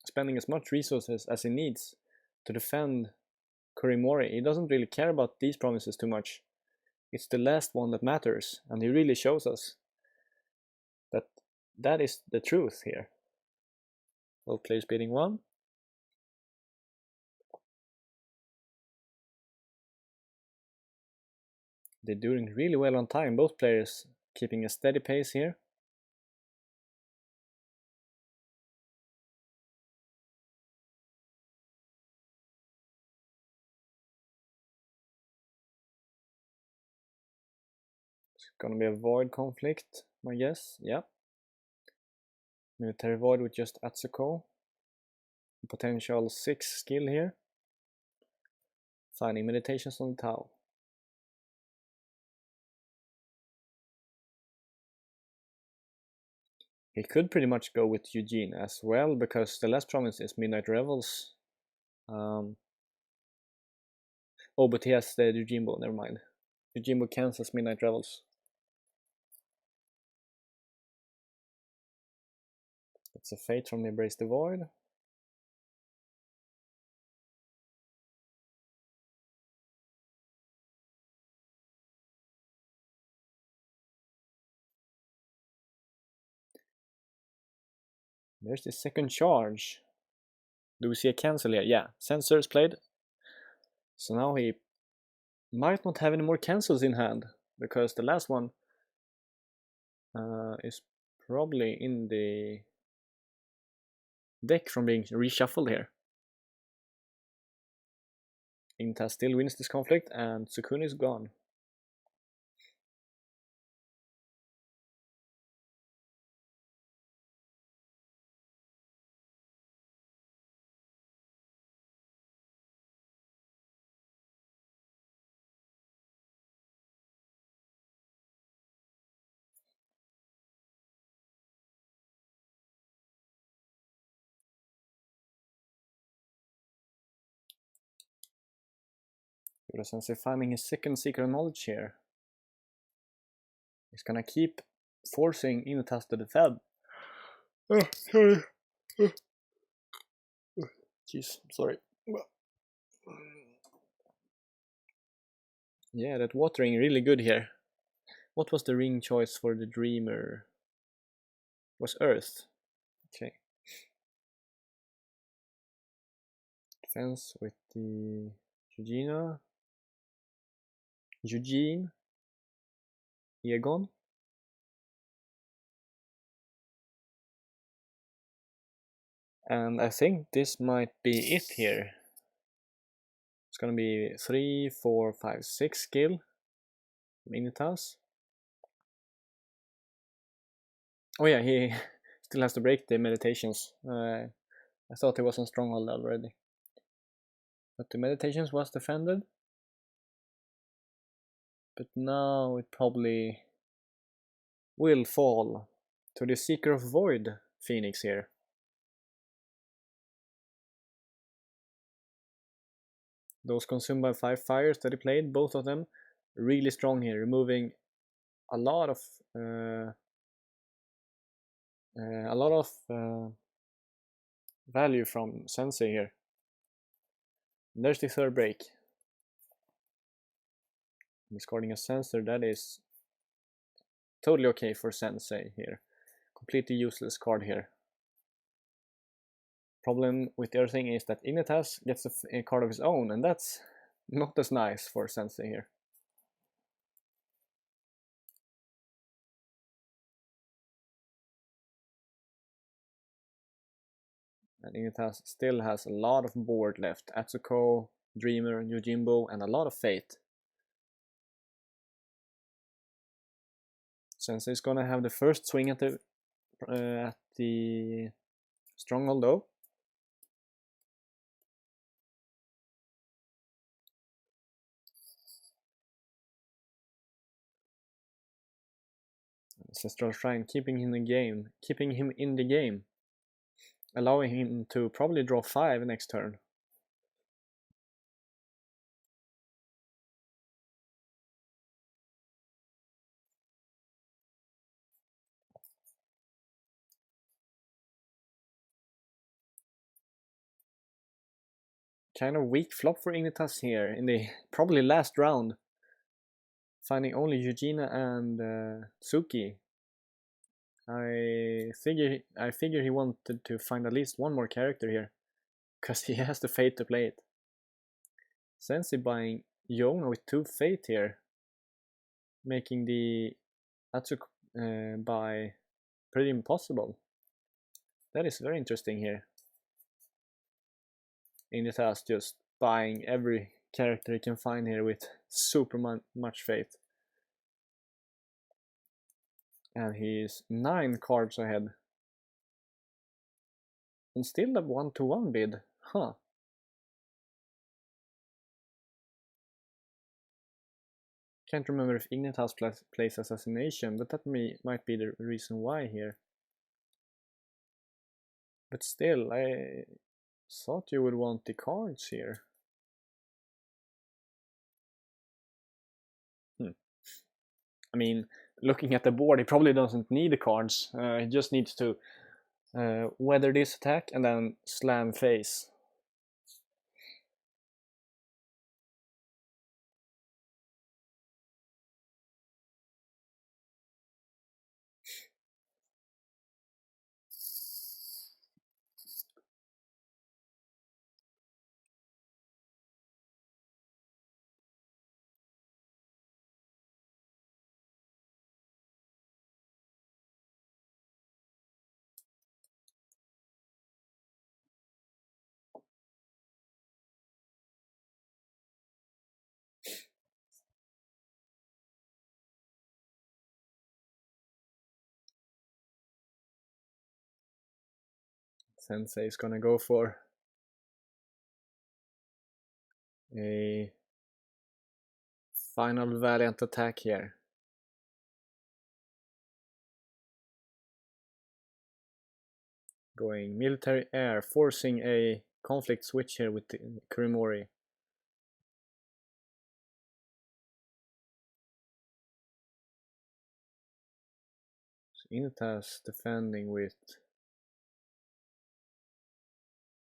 spending as much resources as he needs to defend Korimori. He doesn't really care about these promises too much. It's the last one that matters, and he really shows us that that is the truth here. Both players beating 1. They're doing really well on time, both players keeping a steady pace here. It's gonna be a void conflict, my guess. Yeah. Military void with just Atsuko. Potential 6 skill here. Finding meditations on the Tau. He could pretty much go with Eugene as well, because the last promise is Midnight Revels. Oh, but he has the Yojimbo, never mind. Yojimbo cancels Midnight Revels. It's a fate from Embrace the Void. There's the second charge. Do we see a cancel here? Yeah, sensors played. So now he might not have any more cancels in hand, because the last one is probably in the deck from being reshuffled here. Ignithas still wins this conflict, and Sukune is gone. YodaSensei finding his second secret knowledge here. He's gonna keep forcing Ignithas to defend. Oh, sorry. Jeez, sorry. Yeah, that watering really good here. What was the ring choice for the Dreamer? It was Earth. Okay. Defense with the Eugene, Egon. And I think this might be it here. It's gonna be 3, 4, 5, 6 skill. Ignithas. Oh yeah, he still has to break the meditations. I thought he was on stronghold already. But the meditations was defended. But now it probably will fall to the Seeker of Void Phoenix here. Those consumed by 5 fires that he played, both of them really strong here, removing a lot of value from Sensei here. And there's the third break. Discarding a sensor, that is totally okay for Sensei here. Completely useless card here. Problem with the other thing is that Ignithas gets a card of his own, and that's not as nice for Sensei here. And Ignithas still has a lot of board left. Atsuko, Dreamer, Yojimbo, and a lot of Fate. Sensei is gonna have the first swing at the stronghold though. Ancestral Shrine keeping him in the game, allowing him to probably draw 5 next turn. Kind of weak flop for Ignithas here in the probably last round, finding only Eugenia and Tsuki. I figure he wanted to find at least one more character here, because he has the Fate to play it. Sensei buying Yona with 2 Fate here, making the Atsuko buy pretty impossible. That is very interesting here. Ignithas just buying every character he can find here with super much Fate. And he's 9 cards ahead. And still a 1-1 bid. Huh. Can't remember if Ignithas plays Assassination, but that might be the reason why here. But still, I thought you would want the cards here. I mean, looking at the board, he probably doesn't need the cards. He just needs to weather this attack and then slam face. Sensei is gonna go for a final valiant attack here. Going military air, forcing a conflict switch here with the Kurimori. So Ignithas defending with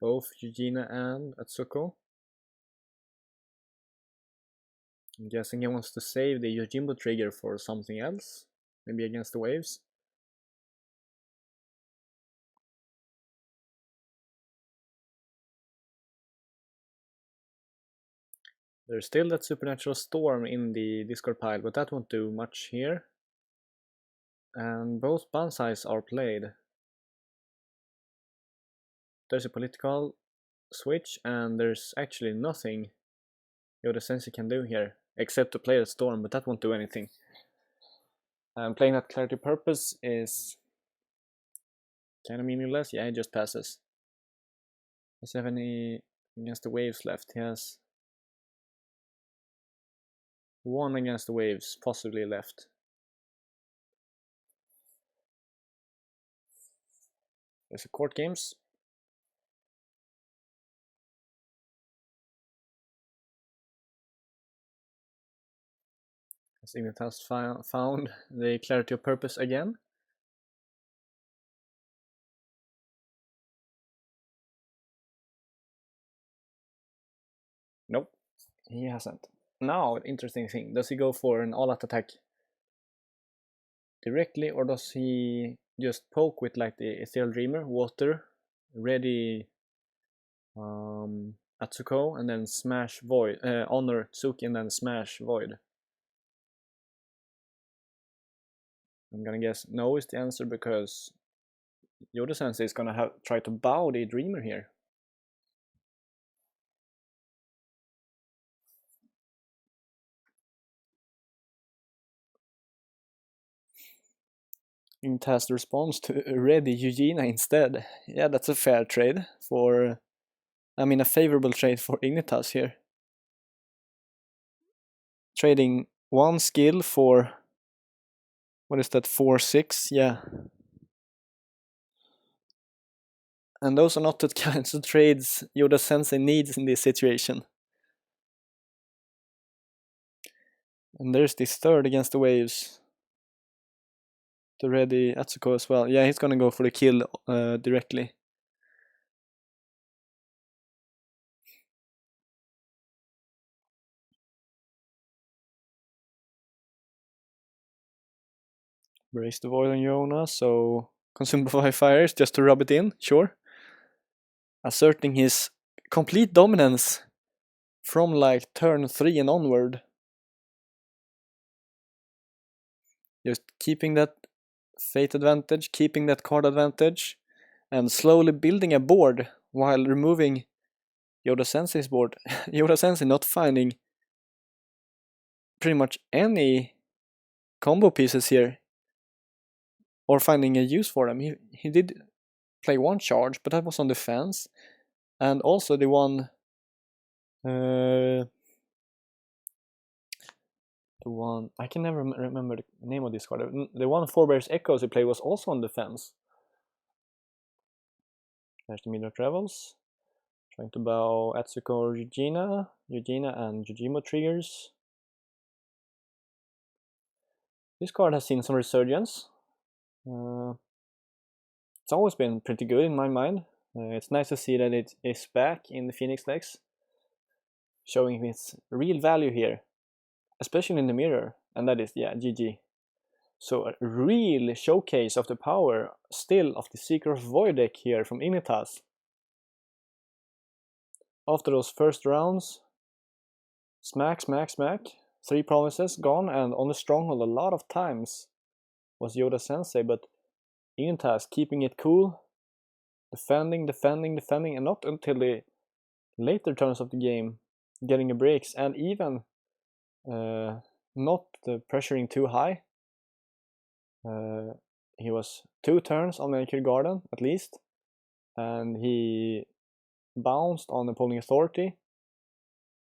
both Eugenia and Atsuko. I'm guessing he wants to save the Yojimbo trigger for something else, maybe against the waves. There's still that Supernatural Storm in the discard pile, but that won't do much here. And both Bansais are played. There's a political switch, and there's actually nothing YodaSensei can do here. except to play the Storm, but that won't do anything. Playing that Clarity Purpose is kind of meaningless. Yeah, he just passes. Does he have any against the waves left? He has one against the waves, possibly left. There's a court games. Has Ignithas found the Clarity of Purpose again? Nope, he hasn't. Now, interesting thing. Does he go for an all-out attack directly, or does he just poke with like the Ethereal Dreamer, water, ready Atsuko, and then smash Void, honor Tsuki, and then smash Void? I'm gonna guess no is the answer, because YodaSensei is gonna try to bow the Dreamer here. Ignithas responds to ready Eugenia instead. Yeah, that's a fair trade for, I mean, a favorable trade for Ignithas here. Trading one skill for, what is that, 4-6? Yeah. And those are not the kinds of trades YodaSensei needs in this situation. And there's this third against the waves. The ready Atsuko as well. Yeah, he's gonna go for the kill directly. Brace the void on Yona, so consume by fires just to rub it in, sure. Asserting his complete dominance from like turn 3 and onward. Just keeping that fate advantage, keeping that card advantage, and slowly building a board while removing YodaSensei's board. YodaSensei not finding pretty much any combo pieces here, or finding a use for them. He did play one charge, but that was on defense, and also the one I can never remember the name of this card. The one Forebears Echoes he played was also on defense. There's the Midnight Travels. Trying to bow Atsuko or Eugenia and Jujimo triggers. This card has seen some resurgence. It's always been pretty good in my mind. It's nice to see that it is back in the Phoenix decks, showing its real value here, especially in the mirror, and that is, yeah, GG. So a real showcase of the power still of the Seeker of Void deck here from Ignithas. After those first rounds, smack, 3 promises gone, and on the stronghold a lot of times was YodaSensei, but Ignithas keeping it cool, defending, and not until the later turns of the game getting a breaks, and even not pressuring too high. He was 2 turns on Manicured Garden at least, and he bounced on Opposing Authority,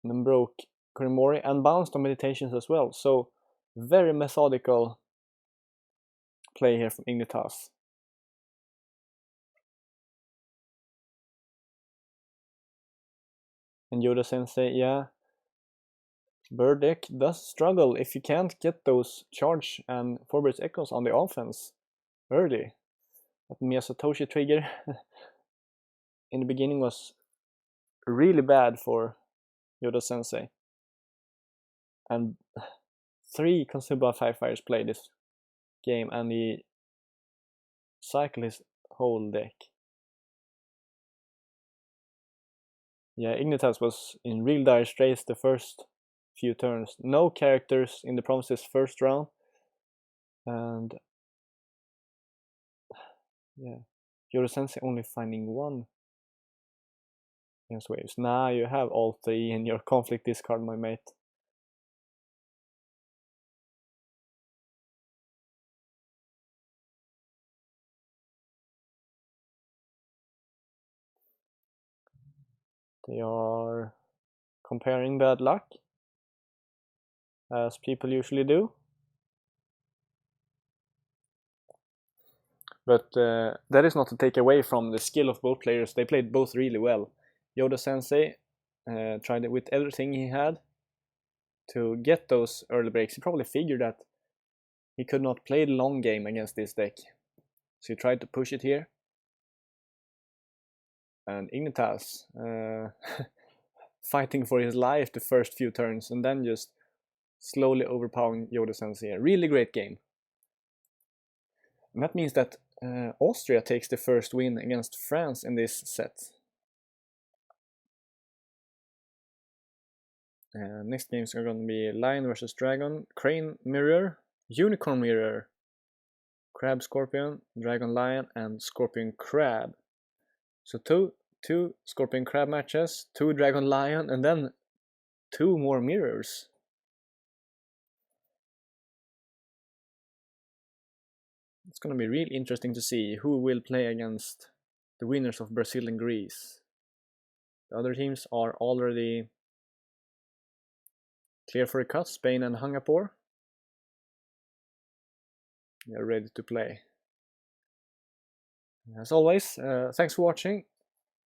and then broke Korimori, and bounced on Meditations as well. So very methodical play here from Ignithas. And YodaSensei, yeah, Bird deck does struggle if you can't get those charge and Forebears Echoes on the offense early. That Miyasatoshi trigger in the beginning was really bad for YodaSensei. And 3 Consumer 5 Fires play this game, and he cycled his whole deck. Yeah, Ignithas was in real dire straits the first few turns. No characters in the Promises first round, and yeah, YodaSensei only finding 1 against waves. Now you have all 3 in your conflict discard, my mate. They are comparing bad luck, as people usually do. But that is not to take away from the skill of both players. They played both really well. YodaSensei tried it with everything he had to get those early breaks. He probably figured that he could not play the long game against this deck. So he tried to push it here. And Ignithas fighting for his life the first few turns and then just slowly overpowering YodaSensei. Really great game. And that means that Austria takes the first win against France in this set. Next games are going to be Lion versus Dragon, Crane Mirror, Unicorn Mirror, Crab Scorpion, Dragon Lion, and Scorpion Crab. So two Scorpion Crab matches, 2 Dragon Lion, and then 2 more mirrors. It's going to be really interesting to see who will play against the winners of Brazil and Greece. The other teams are already clear for a cut, Spain and Singapore. They're ready to play. As always, thanks for watching,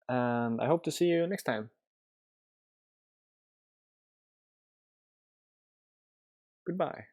and I hope to see you next time. Goodbye.